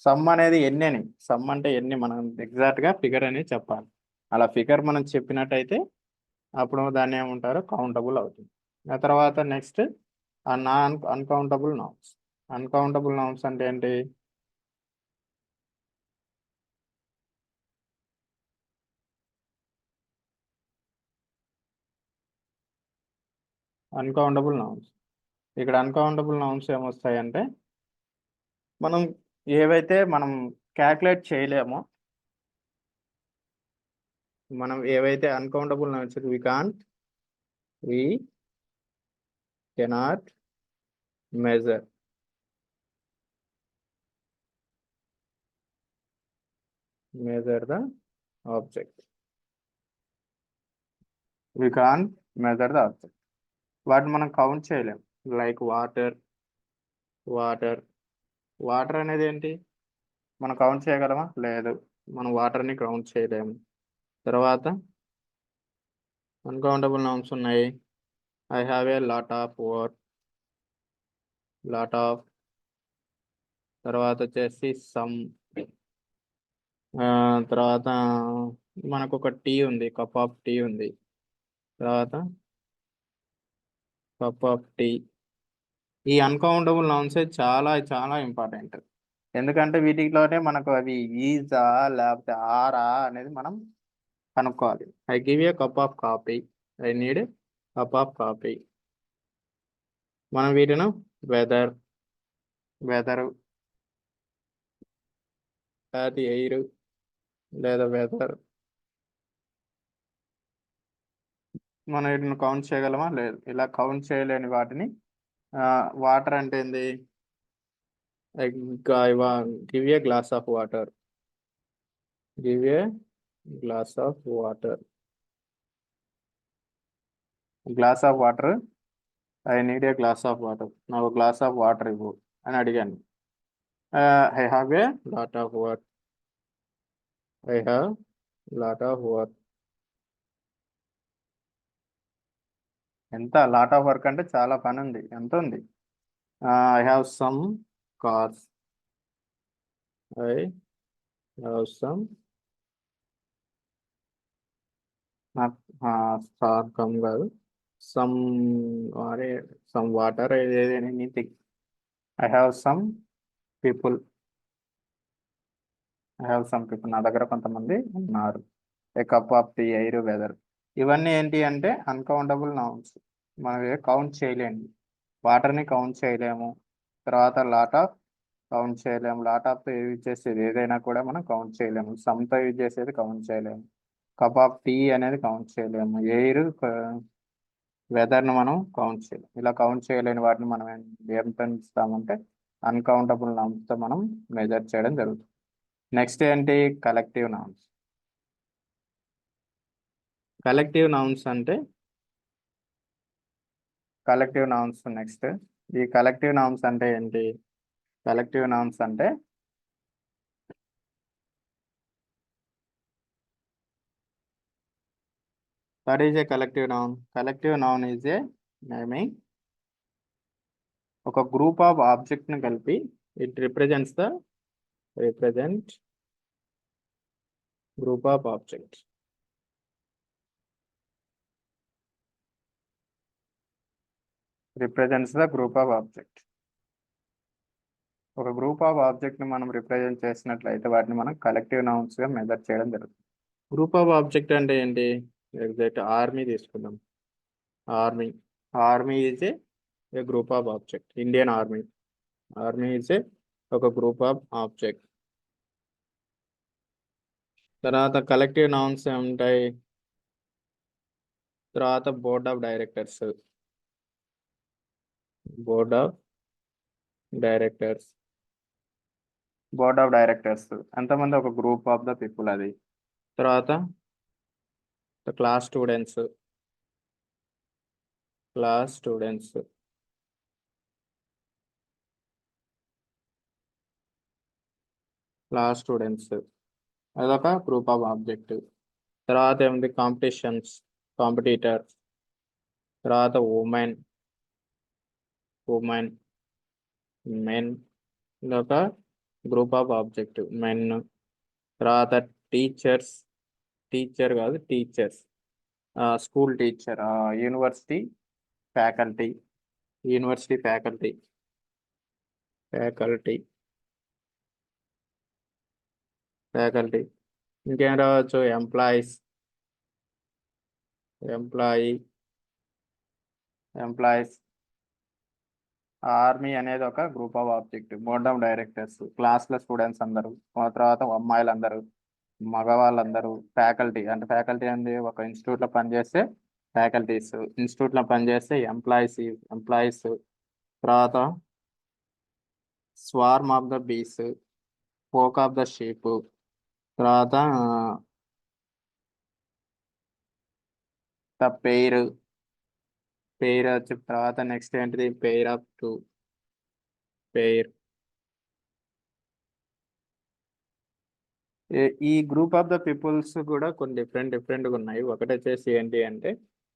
Speaker 1: సమ్ అనేది ఎన్ని అని, సమ్ అంటే ఎన్ని మనం ఎగ్జాక్ట్గా ఫిగర్ అనేది చెప్పాలి. అలా ఫిగర్ మనం చెప్పినట్టయితే అప్పుడు దాన్ని ఏమంటారు, కౌంటబుల్ అవుతుంది. ఆ తర్వాత next uncountable nouns. Uncountable nouns అంటే ఏంటి, అన్కౌంటబుల్ నౌన్స్. ఇక్కడ అన్కౌంటబుల్ నౌన్స్ ఏమొస్తాయంటే మనం ఏవైతే మనం క్యాల్కులేట్ చేయలేమో, మనం ఏవైతే uncountable nouns we cannot measure the object. We can't measure the object. వాటిని మనం కౌంట్ చేయలేం. లైక్ వాటర్ అనేది ఏంటి, మనం కౌంట్ చేయగలమా, లేదు, మనం వాటర్ని కౌంట్ చేయలేము. తర్వాత అన్కౌంటబుల్ నౌన్స్ ఉన్నాయి. I have a lot of work, తర్వాత వచ్చేసి సమ్. తర్వాత మనకు ఒక టీ ఉంది, కప్ ఆఫ్ టీ ఉంది. తర్వాత కప్ ఆఫ్ టీ. ఈ అన్కౌంటబుల్ నౌన్స్ చాలా చాలా ఇంపార్టెంట్. ఎందుకంటే వీటిలోనే మనకు అవి ఈజా లేకపోతే ఆరా అనేది మనం కనుక్కోవాలి. I give a cup of coffee, I need cup of coffee. మనం వీటిని వెదరు, అది ఎయిర్ లేదా వెదర్, మనం వీటిని కౌంట్ చేయగలమా, లేదు. ఇలా కౌంట్ చేయలేని వాటిని వాటర్ అంటే ఏంది, give a glass of water, glass of water, I need a glass of water, నాకు గ్లాస్ ఆఫ్ వాటర్ ఇవ్వు అని అడిగాను. I have a lot of work, ఎంత లాట్ ఆఫ్ వర్క్ అంటే చాలా పని ఉంది, ఎంత ఉంది. ఐ హ్యావ్ సమ్ కార్స్, నాకు కమ్ కాదు, some water, anything. I have some people, నా దగ్గర కొంతమంది ఉన్నారు. A cup of tea, air, weather. ఇవన్నీ ఏంటి అంటే అన్కౌంటబుల్ నౌన్స్, మనం కౌంట్ చేయలేము. వాటర్ని కౌంట్ చేయలేము. తర్వాత కౌంట్ చేయలేము. లాట్ ఆఫ్తో యూజ్ చేసేది ఏదైనా కూడా మనం కౌంట్ చేయలేము. సమ్తో యూజ్ చేసేది కౌంట్ చేయలేము. కప్ ఆఫ్ టీ అనేది కౌంట్ చేయలేము. ఎయిర్, వెదర్ని మనం కౌంట్ చేయలేము. ఇలా కౌంట్ చేయలేని వాటిని మనం ఏం పెంచుతామంటే అన్కౌంటబుల్ నౌన్స్తో మనం మెజర్ చేయడం జరుగుతుంది. నెక్స్ట్ ఏంటి? Collective nouns. Collective nouns next. ఈ కలెక్టివ్ నౌన్స్ అంటే ఏంటి? కలెక్టివ్ నౌన్స్ అంటే what is a collective noun? Collective noun is a naming ఒక గ్రూప్ ఆఫ్ ఆబ్జెక్ట్ ని కలిపి it represents group of objects. Represents the group of object. ఒక group of object ని మనం రిప్రజెంట్ చేసినట్లయితే వాటిని మనం కలెక్టివ్ నౌన్స్ గా మెజర్ చేయడం జరుగుతుంది. గ్రూప్ ఆఫ్ ఆబ్జెక్ట్ అంటే ఏంటి? ఎగ్జాక్ట్ ఆర్మీ తీసుకుందాం. Army is a group of object. Indian army is ఒక గ్రూప్ ఆఫ్ ఆబ్జెక్ట్. తర్వాత కలెక్టివ్ నౌన్స్ ఏముంటాయి? తర్వాత బోర్డ్ ఆఫ్ డైరెక్టర్స్. ఎంతమంది? ఒక గ్రూప్ ఆఫ్ ద పీపుల్ అది. తర్వాత క్లాస్ స్టూడెంట్స్. అదొక గ్రూప్ ఆఫ్ ఆబ్జెక్ట్. తర్వాత ఏముంది? కాంపిటీటర్స్. తర్వాత ఉమెన్, మెన్, ఇదొక గ్రూప్ ఆఫ్ ఆబ్జెక్ట్, మెన్. తర్వాత teachers, school teacher. University faculty. ఇంకేం రావచ్చు? ఎంప్లాయీస్. ఆర్మీ అనేది ఒక group of object. Board of directors, క్లాస్లో స్టూడెంట్స్ అందరూ. తర్వాత అమ్మాయిలందరూ, మగవాళ్ళందరూ. ఫ్యాకల్టీ అనేది ఒక ఇన్స్టిట్యూట్లో పనిచేసే ఫ్యాకల్టీస్. ఇన్స్టిట్యూట్లో పనిచేసే ఎంప్లాయీస్. తర్వాత swarm of the bees, flock of the sheep. తర్వాత ద పెయిర్ వచ్చి. తర్వాత నెక్స్ట్ ఏంటిది? Pair of two. ఈ గ్రూప్ ఆఫ్ ద పీపుల్స్ కూడా కొన్ని డిఫరెంట్గా ఉన్నాయి. ఒకటి వచ్చేసి ఏంటి అంటే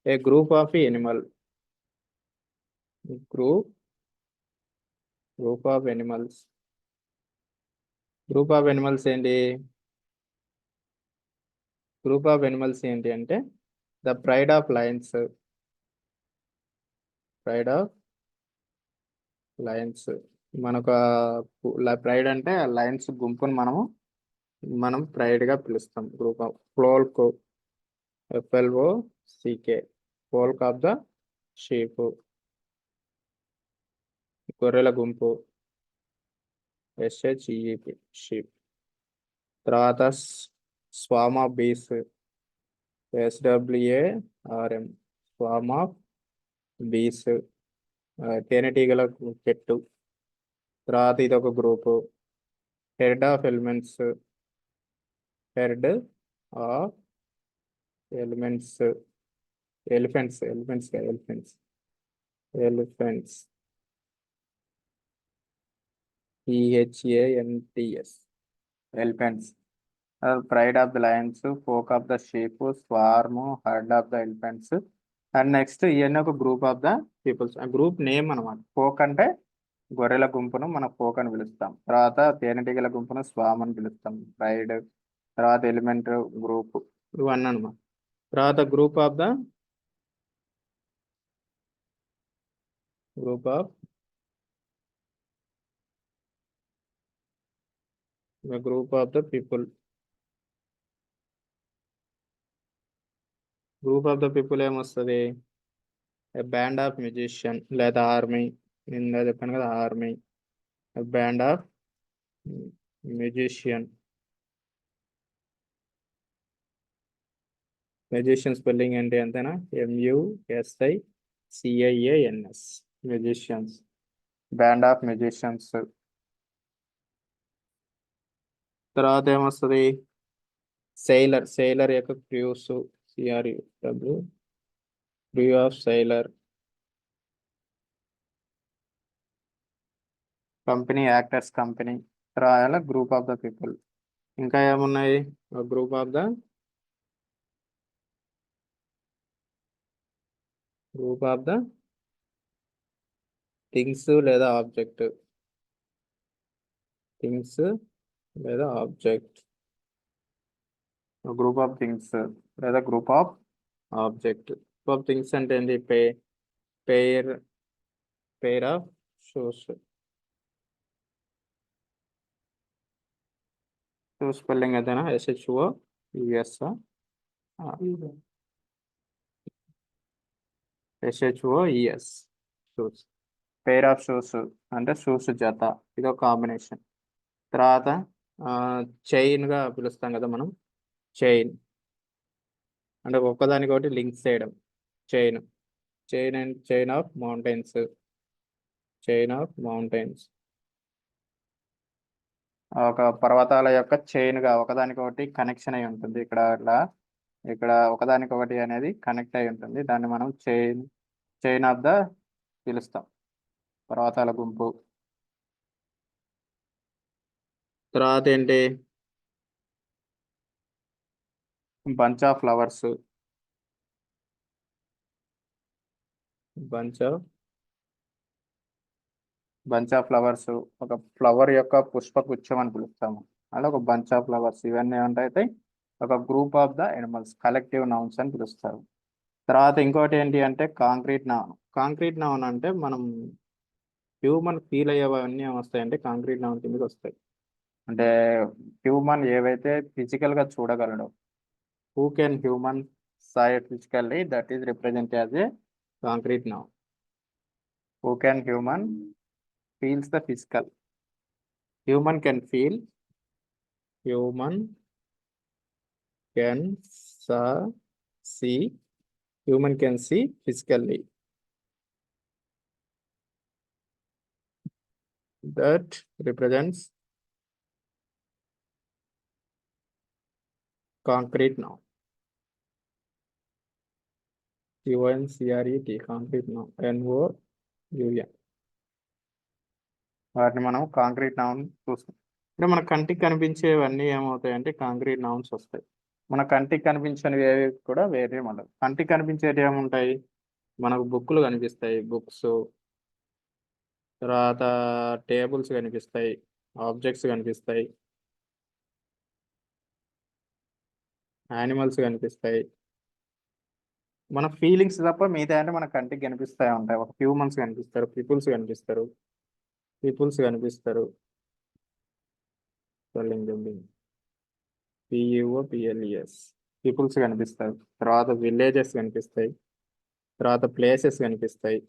Speaker 1: a group of animal. Group of animals. ఏంటి అంటే ద ప్రైడ్ ఆఫ్ లయన్స్. మనకు ప్రైడ్ అంటే లయన్స్ గుంపును మనం ప్రైడ్ గా పిలుస్తాం. Group of FLOCK, flock of the sheep, గొర్రెల గుంపు. SHEEP, sheep. తర్వాత swarm of bees. SWARM, swarm of bees, తేనెటీగల చెట్టు. తర్వాత ఇది ఒక group. Heard of elephants. EHANTS, elephants. Pride of the Lions, folk of the sheep, swarm, heard of the elephants. And next ఇవన్నీ ఒక గ్రూప్ ఆఫ్ ద పీపుల్స్. ఆ group name అనమాట. Folk అంటే గొర్రెల గుంపును మనం ఫోక్ అని పిలుస్తాం. తర్వాత తేనెటీగల గుంపును స్వామ్ అని పిలుస్తాం, ప్రైడ్. తర్వాత ఎలిమెంట్, గ్రూప్, ఇవన్నీ అనమాట. తర్వాత గ్రూప్ ఆఫ్ ద పీపుల్. ఏమొస్తుంది? బ్యాండ్ ఆఫ్ మ్యూజిషియన్ లేదా ఆర్మీ. నిన్న చెప్పాను కదా, army. Band of musician. Musician spelling అంటే అంతేనా? MUSICIANS, musicians, band of musicians. తర్వాత ఏమొస్తుంది? సెయిలర్, సెయిలర్ యొక్క crews, CRUW, crew of sailor. Company, actors company. రాయాల గ్రూప్ ఆఫ్ ద పీపుల్. ఇంకా ఏమున్నాయి? గ్రూప్ ఆఫ్ ద థింగ్స్ లేదా ఆబ్జెక్ట్, థింగ్స్ లేదా ఆబ్జెక్ట్, గ్రూప్ ఆఫ్ థింగ్స్ లేదా group of object. Group of things అంటే ఏంటి? Pair pair of shoes. Shoe spelling అదేనా? SHOUS, SHOES, shoes. Pair of shoes అంటే shoes జత, ఇదో కాంబినేషన్. తర్వాత చైన్గా పిలుస్తాం కదా మనం. చైన్ అంటే ఒక్కదానికొకటి లింక్స్ చేయడం. Chain, chain and chain of mountains, chain of mountains. ఒక పర్వతాల యొక్క చైన్గా ఒకదానికొకటి కనెక్షన్ అయి ఉంటుంది. ఇక్కడ ఒకదానికొకటి అనేది కనెక్ట్ అయి ఉంటుంది. దాన్ని మనం చైన్ ఆఫ్ ద పిలుస్తాం, పర్వతాల గుంపు. తర్వాత ఏంటి? Bunch of flowers, bunch of flowers. ఒక ఫ్లవర్ యొక్క పుష్పగుచ్చం అని పిలుస్తాము, అలా ఒక బంచ్ ఆఫ్ ఫ్లవర్స్. ఇవన్నీ ఏమంటాయి? ఒక group of the animals, collective nouns అని పిలుస్తారు. తర్వాత ఇంకోటి ఏంటి అంటే కాంక్రీట్ నౌన్. కాంక్రీట్ నౌన్ అంటే మనం హ్యూమన్ ఫీల్ అయ్యేవన్నీ ఏమొస్తాయంటే కాంక్రీట్ నౌన్ కిందకి వస్తాయి. అంటే హ్యూమన్ ఏవైతే ఫిజికల్గా చూడగలడో, who can human side physically, that is represent as a concrete noun. Who can human feels the physical. Human can feel, human can see, human can see physically. That represents concrete noun. CONCRET, concrete noun. NOUN. వాటిని మనం concrete noun చూస్తాం. అంటే మన కంటికి కనిపించేవన్నీ ఏమవుతాయంటే concrete nouns వస్తాయి. మన కంటికి కనిపించనివి ఏవి కూడా వేరే ఉండవు. కంటికి కనిపించేవి ఏముంటాయి? మనకు బుక్లు కనిపిస్తాయి, బుక్స్. తర్వాత టేబుల్స్ కనిపిస్తాయి, ఆబ్జెక్ట్స్ కనిపిస్తాయి, యానిమల్స్ కనిపిస్తాయి. మన ఫీలింగ్స్ తప్ప మిగతా అంటే మన కంటికి కనిపిస్తాయి ఉంటాయి. ఒక హ్యూమన్స్ కనిపిస్తారు, పీపుల్స్ కనిపిస్తారు, PUOPLES, పీపుల్స్ కనిపిస్తారు. తర్వాత విలేజెస్ కనిపిస్తాయి. తర్వాత ప్లేసెస్ కనిపిస్తాయి.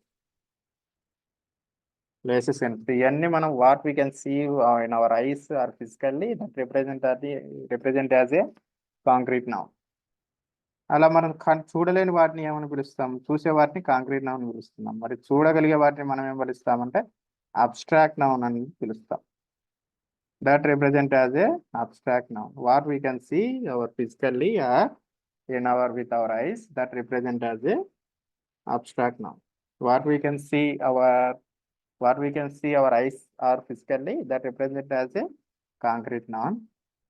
Speaker 1: ఇవన్నీ మనం what we can see in our eyes are physically, that represent as a concrete noun. అలా మనం చూడలేని వాటిని ఏమని పిలుస్తాం? చూసే వాటిని కాంక్రీట్ నౌన్ పిలుస్తున్నాం. మరి చూడగలిగే వాటిని మనం ఏం పిలుస్తామంటే అబ్స్ట్రాక్ట్ నౌన్ అని పిలుస్తాం. That represent as a abstract noun. What we can see our physically are with our eyes, that represent as a abstract noun. What we can see our eyes or physically, that represent as a concrete noun.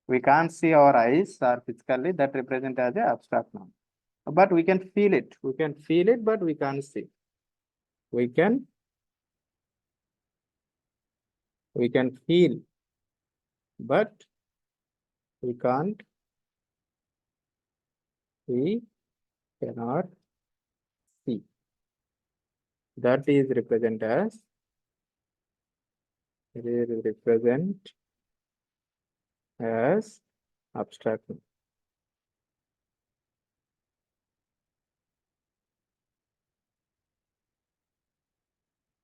Speaker 1: We can't see our eyes or physically, that represent as a abstract noun. But we can feel it. But we can't see. We can feel, but we cannot see. That is represent as abstract.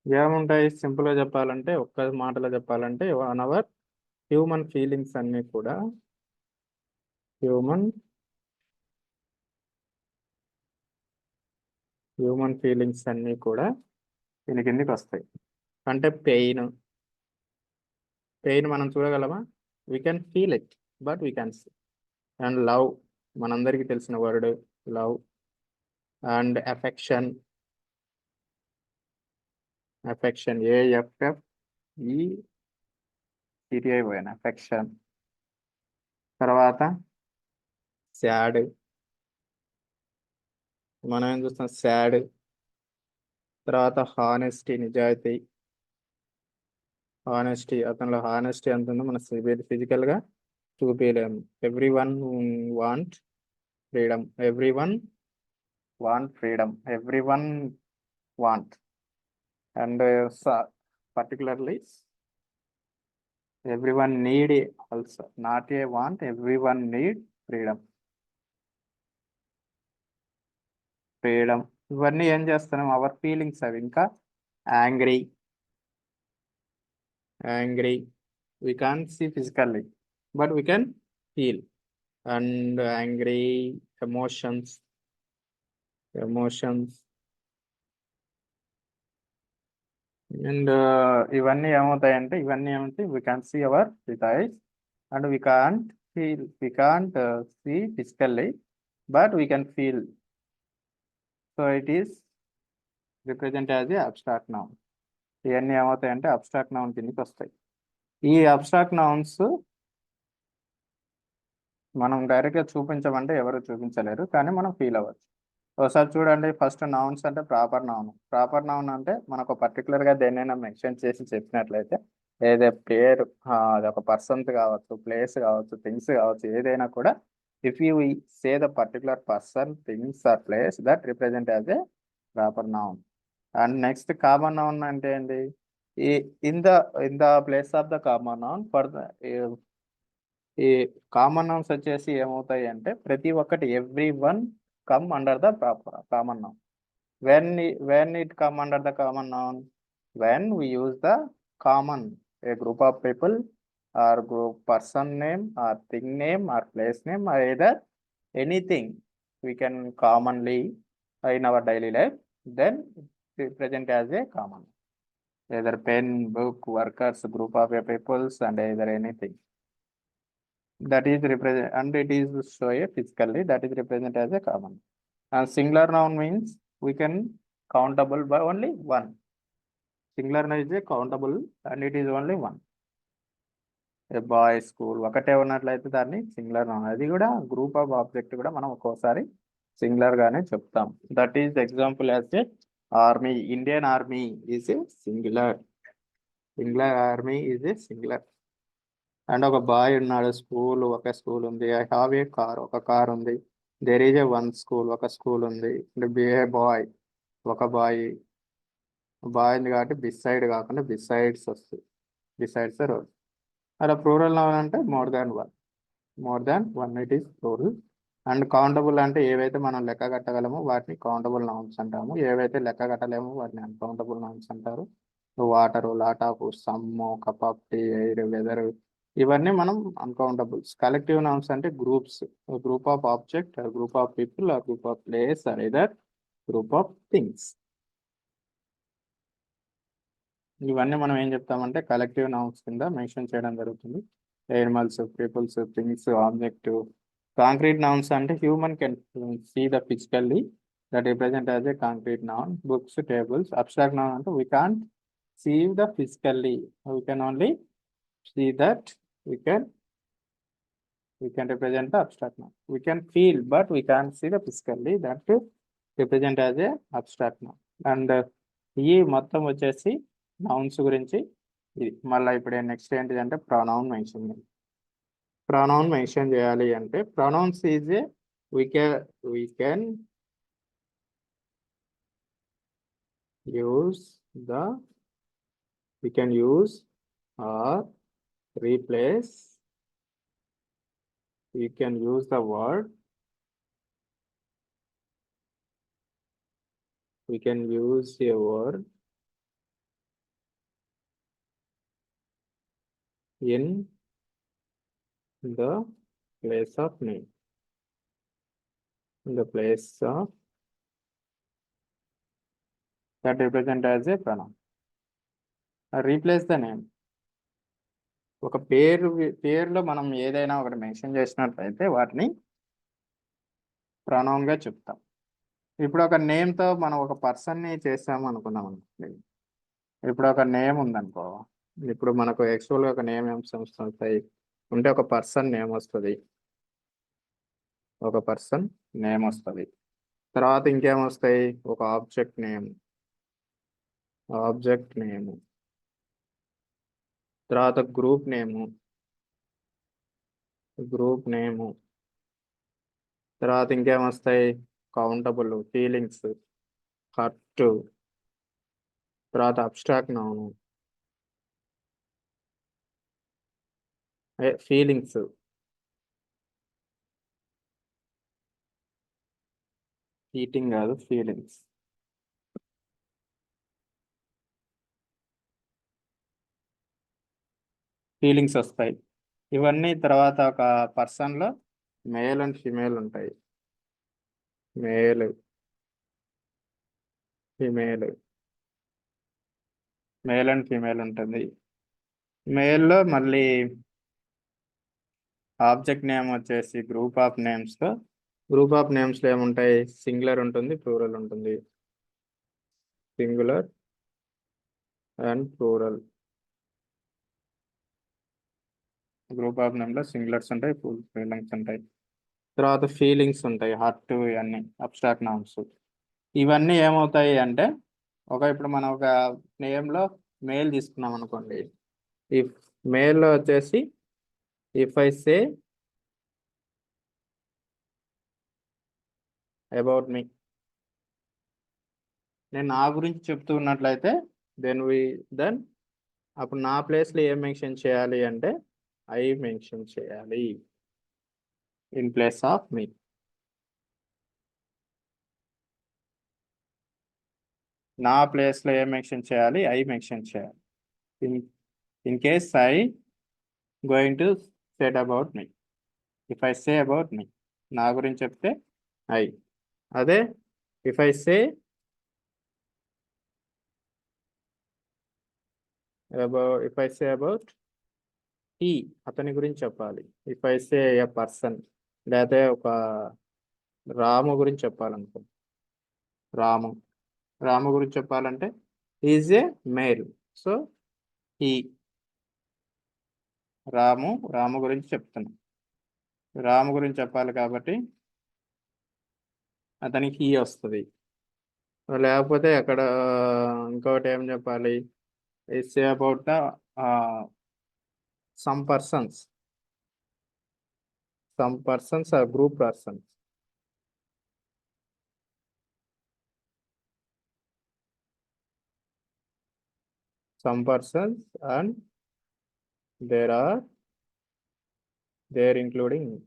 Speaker 1: ఏముంటాయి? సింపుల్గా చెప్పాలంటే, ఒక్క మాటలో చెప్పాలంటే, 1 hour human feelings అన్నీ కూడా human human feelings అన్నీ కూడా దీని కిందికి వస్తాయి. అంటే పెయిన్ మనం చూడగలమా? We can feel it, but we can see. And love, మనందరికీ తెలిసిన word love. And affection, AFFECTION, affection. తర్వాత సాడ్, మనం ఏం చూస్తాం? సాడ్. తర్వాత హానెస్టీ, నిజాయితీ. అతనిలో హానెస్టీ ఎంత ఉందో మన ఫిజికల్ గా చూపించలేము. Every one want freedom, every one want. And particularly every one need also, not a want, every one need freedom. ఇవన్నీ ఏం చేస్తున్నాం? అవర్ ఫీలింగ్స్ అవి. ఇంకా angry, we can't see physically, but we can feel. And angry, emotions. And ఇవన్నీ ఏమవుతాయంటే, we can see with eyes, and we can't see physically, but we can feel. So it is represented as a abstract noun. ఇవన్నీ ఏమవుతాయంటే abstract noun కిందకి వస్తాయి. ఈ abstract nouns మనం డైరెక్ట్గా చూపించమంటే ఎవరు చూపించలేరు, కానీ మనం ఫీల్ అవ్వచ్చు. ఒకసారి చూడండి, ఫస్ట్ నౌన్స్ అంటే ప్రాపర్ నౌన్ అంటే మనకు పర్టికులర్గా దేన్నైనా మెన్షన్ చేసి చెప్పినట్లయితే, ఏదే పేరు, అది ఒక పర్సన్ కావచ్చు, ప్లేస్ కావచ్చు, థింగ్స్ కావచ్చు, ఏదైనా కూడా if you say the particular person, things are place, that represent as a proper noun. And next common noun అంటే ఏంటి? In the place of the common noun for the ఈ common nouns వచ్చేసి ఏమవుతాయి అంటే, ప్రతి ఒక్కటి every one come under the common noun. when it come under the common noun, when we use the common, a group of people or group person name or thing name or place name or either anything we can commonly in our daily life, then present as a common, either pen, book, workers, group of peoples, and either anything that is represent, and it is show a physically, that is represent as a common. And singular noun means we can countable by only one. Singular noun is a countable and it is only one. A boy, school, ఒకటే ఉన్నట్లయితే దాన్ని singular noun. అది కూడా group of object కూడా మనం ఒక్కోసారి singular గానే చెప్తాం. That is example as a army. Indian army is a singular. Army is a singular. And ఒక బాయ్ ఉన్నాడు, స్కూల్, ఒక స్కూల్ ఉంది. ఐ హావ్ ఏ కార్, ఒక కార్ ఉంది. There is a one school, ఒక స్కూల్ ఉంది. బి ఏ బాయ్, ఒక boy ఉంది కాబట్టి బిసైడ్ కాకుండా బిసైడ్స్ వస్తుంది. Besides road. అలా ప్లూరల్ నౌన్ అంటే more than one, it is plural. And countable అంటే ఏవైతే మనం లెక్క కట్టగలమో వాటిని కౌంటబుల్ నౌన్స్ అంటాము. ఏవైతే లెక్క కట్టలేమో వాటిని అన్కౌంటబుల్ నౌన్స్ అంటారు. Water, lot of, some, cup of tea, air, weather, ఇవన్నీ మనం అన్కౌంటబుల్స్. కలెక్టివ్ నౌన్స్ అంటే groups, group of object, group of people, group of place, or either group of things. ఇవన్నీ మనం ఏం చెప్తామంటే కలెక్టివ్ నౌన్స్ కింద mention చేయడం జరుగుతుంది. Animals, peoples, things, objective. Concrete nouns అంటే human can see the physically, that represent as a concrete noun. Books, tables. Abstract noun అంటే we can't see the physically, we can only see that we can represent the abstract noun. We can feel, but we can't see the physically, that to represent as a abstract noun. And ఈ మొత్తం వచ్చేసి nouns గురించి. ఇది మళ్ళీ ఇప్పుడు next ఏంటిదంటే pronoun mention చేయాలి అంటే pronouns is a we can use or replace. You can use the word, we can use a word in the place of name, in the place of that represent as A pronoun. Replace the name. ఒక పేరులో మనం ఏదైనా ఒకటి mention చేసినట్లయితే వాటిని pronoun గా చెప్తాం. ఇప్పుడు ఒక నేమ్తో మనం ఒక పర్సన్ని చేసాము అనుకుందాం అనుకోండి. ఇప్పుడు ఒక నేమ్ ఉందనుకో, ఇప్పుడు మనకు యాక్చువల్గా ఒక నేమ్ ఏం వస్తాయి ఉంటే ఒక పర్సన్ నేమ్ వస్తుంది, ఒక పర్సన్ నేమ్ వస్తుంది. తర్వాత ఇంకేమొస్తాయి, ఒక ఆబ్జెక్ట్ నేమ్, తర్వాత గ్రూప్ నేము, తర్వాత ఇంకేమొస్తాయి, కౌంటబుల్, ఫీలింగ్స్, హర్ట్, తర్వాత అబ్స్ట్రాక్ట్ నౌన్, ఫీలింగ్స్, ఈటింగ్ కాదు ఫీలింగ్స్, వస్తాయి. ఇవన్నీ తర్వాత ఒక పర్సన్లో మేల్ అండ్ ఫిమేల్ ఉంటాయి. మేల్ అండ్ ఫీమేల్ ఉంటుంది. మేల్లో మళ్ళీ ఆబ్జెక్ట్ నేమ్ వచ్చేసి గ్రూప్ ఆఫ్ నేమ్స్లో ఏముంటాయి, సింగులర్ ఉంటుంది, ప్లూరల్ ఉంటుంది. Singular and plural. Group of నేమ్లో సింగులర్స్ ఉంటాయి, ప్లూరల్స్ ఉంటాయి. తర్వాత ఫీలింగ్స్ ఉంటాయి, హార్ట్, ఇవన్నీ అబ్స్ట్రాక్ట్ నౌన్స్. ఇవన్నీ ఏమవుతాయి అంటే ఇప్పుడు మనం ఒక నేమ్లో మేల్ తీసుకున్నాం అనుకోండి, ఇఫ్ మేల్లో వచ్చేసి ఇఫ్ ఐ సే అబౌట్ మీ, నేను నా గురించి చెప్తూ ఉన్నట్లయితే దెన్ అప్పుడు నా ప్లేస్లో ఏం మెన్షన్ చేయాలి అంటే ఐ మెన్షన్ చేయాలి ఇన్ ప్లేస్ ఆఫ్ మీ. నా ప్లేస్లో ఏం మెన్షన్ చేయాలి, ఐ మెన్షన్ చేయాలి. In case I going to set about me, if I say about me, నా గురించి చెప్తే ఐ. అదే if I say about he, అతని గురించి చెప్పాలి. If I say a person, లేకపోతే ఒక రాము గురించి చెప్పాలనుకో, రాము గురించి చెప్పాలంటే is a male, so he. Ramu గురించి చెప్తున్నాం, రాము గురించి చెప్పాలి కాబట్టి అతనికి హీ వస్తుంది. లేకపోతే అక్కడ ఇంకోటి ఏం చెప్పాలి, it's about the some persons or group persons. Some persons and there including me.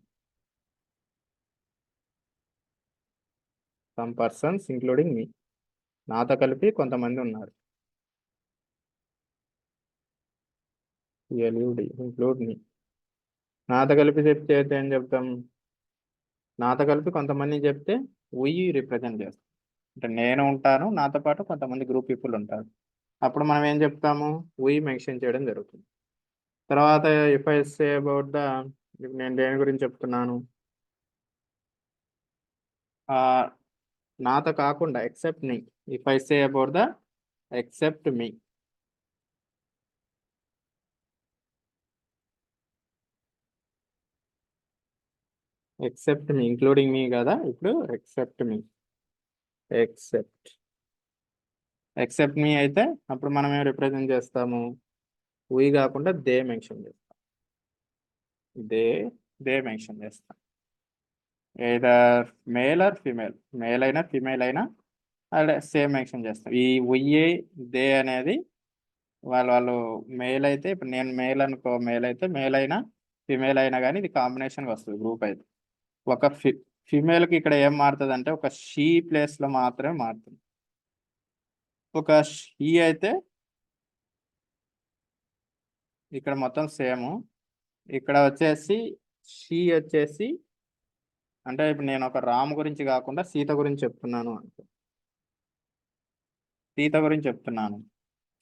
Speaker 1: Some persons including me. నాతో కలిపి కొంతమంది ఉన్నారు. ఇంక్లూడ్ మీ. నాతో కలిపి చెప్తే ఏం చెప్తాం, నాతో కలిపి కొంతమంది చెప్తే we రిప్రజెంట్ చేస్తాం. అంటే నేను ఉంటాను, నాతో పాటు కొంతమంది గ్రూప్ పీపుల్ ఉంటారు. అప్పుడు మనం ఏం చెప్తాము, we మెన్షన్ చేయడం జరుగుతుంది. తర్వాత ఇఫ్ ఐ సే అబౌట్ నేను దేని గురించి చెప్తున్నాను, నాతో కాకుండా except me. If I say about except me, including me కదా, ఇప్పుడు ఎక్సెప్ట్ మీ అయితే అప్పుడు మనం ఏం రిప్రజెంట్ చేస్తాము, we కాకుండా దే మెన్షన్ చేస్తాం. దే మెన్షన్ చేస్తాం. Either male or female, male అయినా ఫీమేల్ అయినా అదే సేమ్ మెన్షన్ చేస్తాం. ఈ ఉయ్యే దే అనేది వాళ్ళు మేల్ అయితే, ఇప్పుడు నేను మేల్ అనుకో, మేల్ అయితే మేల్ అయినా ఫీమేల్ అయినా కానీ ఇది కాంబినేషన్గా వస్తుంది గ్రూప్ అయితే. ఒక ఫీమేల్కి ఇక్కడ ఏం మారుతుంది అంటే ఒక షీ ప్లేస్లో మాత్రమే మారుతుంది. ఒక షీ అయితే ఇక్కడ మొత్తం సేమ్, ఇక్కడ వచ్చేసి షీ వచ్చేసి అంటే ఇప్పుడు నేను ఒక రాము గురించి కాకుండా సీత గురించి చెప్తున్నాను అనుకో, సీత గురించి చెప్తున్నాను.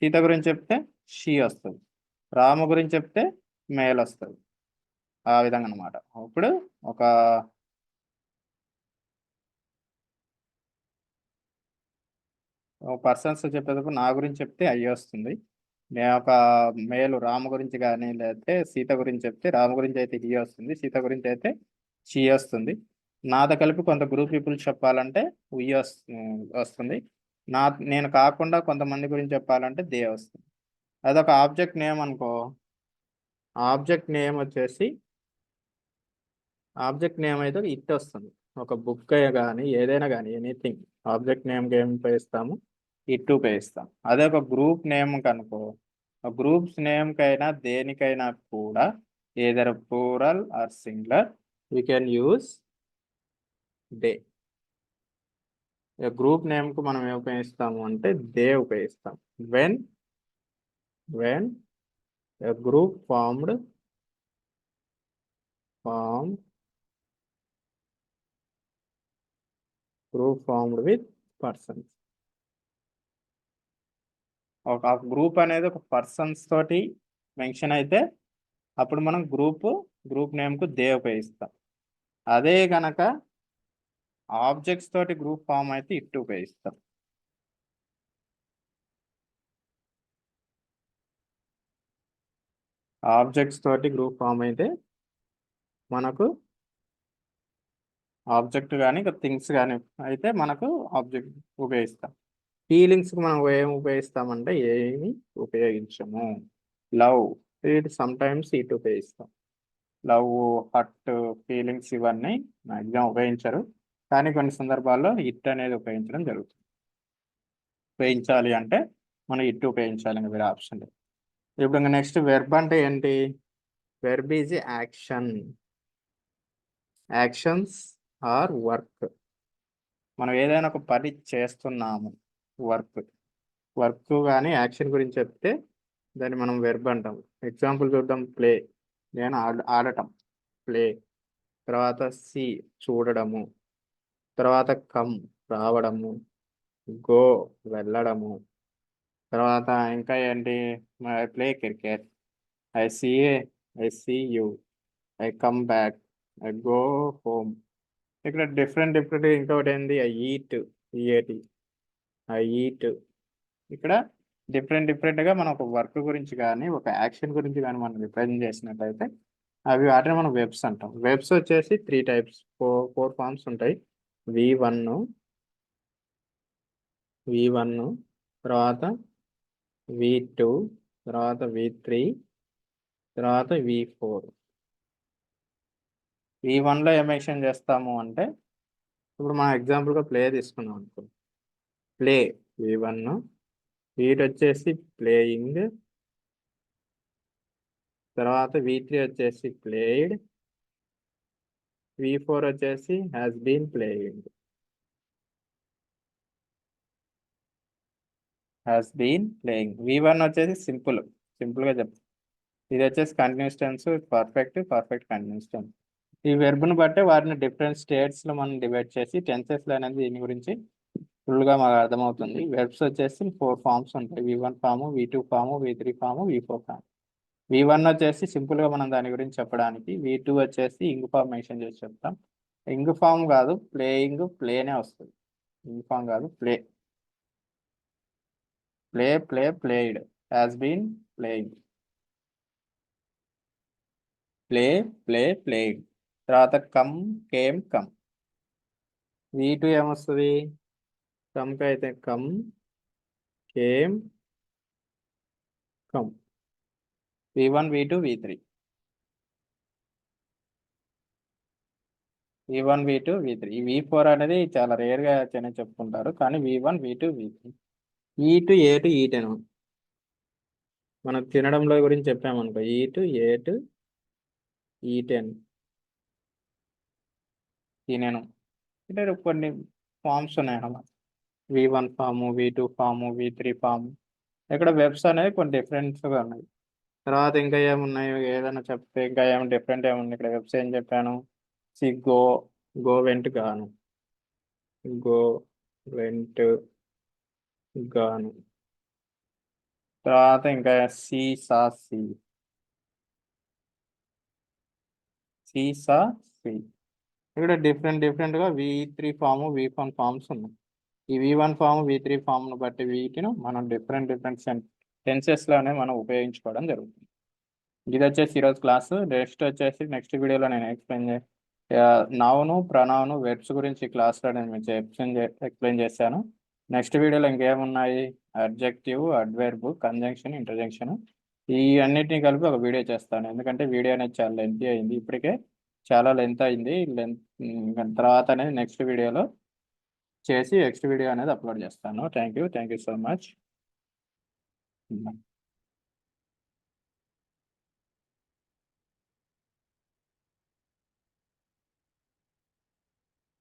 Speaker 1: సీత గురించి చెప్తే షీ వస్తుంది. రాము గురించి చెప్తే మేల్ వస్తుంది. ఆ విధంగా అనమాట. ఇప్పుడు ఒక పర్సన్స్ చెప్పేటప్పుడు నా గురించి చెప్తే అయ్యి వస్తుంది. నేను ఒక మేలు రాము గురించి కానీ లేకపోతే సీత గురించి చెప్తే రాము గురించి అయితే హీ వస్తుంది, సీత గురించి అయితే షీ వస్తుంది. నాతో కలిపి కొంత గ్రూప్ పీపుల్ చెప్పాలంటే ఉయ్యి వస్తుంది. నా నేను కాకుండా కొంతమంది గురించి చెప్పాలంటే దే వస్తుంది. అదొక ఆబ్జెక్ట్ నేమ్ అనుకో. ఆబ్జెక్ట్ నేమ్ వచ్చేసి ఆబ్జెక్ట్ నేమ్ అయితే ఇట్ వస్తుంది. ఒక బుక్ కానీ ఏదైనా కానీ ఎనీథింగ్ ఆబ్జెక్ట్ నేమ్ ఏం ఉపయోగిస్తాము, ఇట్ ఉపయోగిస్తాం. అదే ఒక గ్రూప్ నేమ్ కనుకో, గ్రూప్స్ నేమ్ కైనా దేనికైనా కూడా either plural or singular we can use they. Group name కు మనం ఏం ఉపయోగిస్తాము అంటే దే ఉపయోగిస్తాం. When a group formed with persons. ఒక గ్రూప్ అనేది ఒక పర్సన్స్ తోటి మెన్షన్ అయితే అప్పుడు మనం గ్రూప్ నేమ్ కు దే ఉపయోగిస్తాం. అదే గనక ఆబ్జెక్ట్స్ తోటి గ్రూప్ ఫామ్ అయితే ఇట్ ఉపయోగిస్తాం. ఆబ్జెక్ట్స్ తోటి గ్రూప్ ఫామ్ అయితే మనకు ఆబ్జెక్ట్ కానీ థింగ్స్ కానీ అయితే మనకు ఆబ్జెక్ట్ ఉపయోగిస్తాం. ఫీలింగ్స్కి మనం ఏం ఉపయోగిస్తామంటే ఏమి ఉపయోగించము. Love it some times it ఉపయోగిస్తాం. లవ్, హర్ట్, ఫీలింగ్స్ ఇవన్నీ మ్యాక్సిమం ఉపయోగించరు, కానీ కొన్ని సందర్భాల్లో ఇట్ అనేది ఉపయోగించడం జరుగుతుంది. ఉపయోగించాలి అంటే మనం ఇట్ ఉపయోగించాలి, ఇంకా వేరే ఆప్షన్ లేదు. ఇప్పుడు ఇంకా నెక్స్ట్ వెర్బ్ అంటే ఏంటి? Verb is action. Actions are work. మనం ఏదైనా ఒక పని చేస్తున్నాము, వర్క్ కానీ యాక్షన్ గురించి చెప్తే దాన్ని మనం వెర్బ్ అంటాం. ఎగ్జాంపుల్ చూద్దాం. ప్లే, నేను ఆడటం, ప్లే. తర్వాత సి, చూడడము. తర్వాత కమ్, రావడము. గో, వెళ్ళడము. తర్వాత ఇంకా ఏంటి? I play cricket, I see you, I come back, I go home. ఇక్కడ డిఫరెంట్ ఇంకొకటి ఏంటి? I eat, E A T, I eat. ఇక్కడ డిఫరెంట్గా మనం ఒక వర్క్ గురించి కానీ ఒక యాక్షన్ గురించి కానీ మనం రిప్రజెంట్ చేసినట్లయితే అవి వాటిని మనం వెబ్స్ అంటాం. వెబ్స్ వచ్చేసి 3 టైప్స్, ఫోర్ ఫార్మ్స్ ఉంటాయి. V1, తర్వాత V2, తర్వాత V3, తర్వాత V4. V1లో ఏం మెన్షన్ చేస్తాము అంటే ఇప్పుడు మనం ఎగ్జాంపుల్గా ప్లే తీసుకున్నాం అనుకో. ప్లే V1, వీటి వచ్చేసి ప్లేయింగ్, తర్వాత V3 వచ్చేసి ప్లేయిడ్, V4 వచ్చేసి హ్యాస్ బీన్ ప్లేయింగ్. V1 వచ్చేసి సింపుల్గా చెప్తాం. ఇది వచ్చేసి continuous tense, perfect continuous tense. ఈ వెర్బ్ను బట్టే వాటిని డిఫరెంట్ స్టేట్స్లో మనం డివైడ్ చేసి టెన్సెస్లో అనేది దీని గురించి ఫుల్గా మాకు అర్థమవుతుంది. వెర్బ్స్ వచ్చేసి 4 ఫార్మ్స్ ఉంటాయి. V1 form, V2 form, V3 form, V4 form. V1 వచ్చేసి సింపుల్గా మనం దాని గురించి చెప్పడానికి, V2 వచ్చేసి ఇంగ్ ఫామ్ మెన్షన్ చేసి చెప్తాం. ఇంగ్ ఫామ్ కాదు, ప్లేయింగ్, ప్లేనే వస్తుంది. ఇంగ్ ఫామ్ కాదు, played, has been playing. Played. తర్వాత కమ్, కేమ్, కమ్. V2 ఏమొస్తుంది? కమ్కి అయితే come, came, come. V1, V2, V3. V1, V2, V3. ఈ V4 అనేది చాలా రేర్గా చెప్పుకుంటారు, కానీ V1, V2, V3. E2, A2, E10. మనం తినడంలో గురించి చెప్పామనుకో, E2, A2, E10, తినను. అంటే కొన్ని ఫార్మ్స్ ఉన్నాయి అలా. V1 form, V2 form, V3 form. ఇక్కడ వెబ్స్ అనేది కొన్ని డిఫరెంట్స్గా ఉన్నాయి. తర్వాత ఇంకా ఏమున్నాయి? ఏదైనా చెప్తే ఇంకా డిఫరెంట్ ఏమున్నాయి? ఇక్కడ వెబ్స్ ఏం చెప్పాను? గో వెంట్ గాను, గో వెంట్, గాను. తర్వాత ఇంకా సీసా సి. సీసా సి. ఇక్కడ డిఫరెంట్గా V3 ఫామ్ V1 ఫామ్స్ ఉన్నాయి. ఈ V1 ఫామ్ V3 ఫామ్ను బట్టి వీటిని మనం డిఫరెంట్ టెన్సెస్లోనే మనం ఉపయోగించుకోవడం జరుగుతుంది. ఇది వచ్చేసి ఈరోజు క్లాసు. నెక్స్ట్ వీడియోలో నేను నౌను ప్రనౌను వెర్బ్స్ గురించి క్లాస్లో నేను మీకు ఎక్స్ప్లెయిన్ చేశాను. నెక్స్ట్ వీడియోలో ఇంకేమున్నాయి, అడ్జెక్టివ్, అడ్వర్బ్, కంజంక్షన్, ఇంటర్జంక్షన్, ఈ అన్నిటిని కలిపి ఒక వీడియో చేస్తాను. ఎందుకంటే వీడియో అనేది చాలా లెంతీ అయింది, ఇప్పటికే చాలా లెంత్ అయింది. తర్వాత అనేది నెక్స్ట్ వీడియోలో చేసి నెక్స్ట్ వీడియో అనేది అప్లోడ్ చేస్తాను. Thank you so much.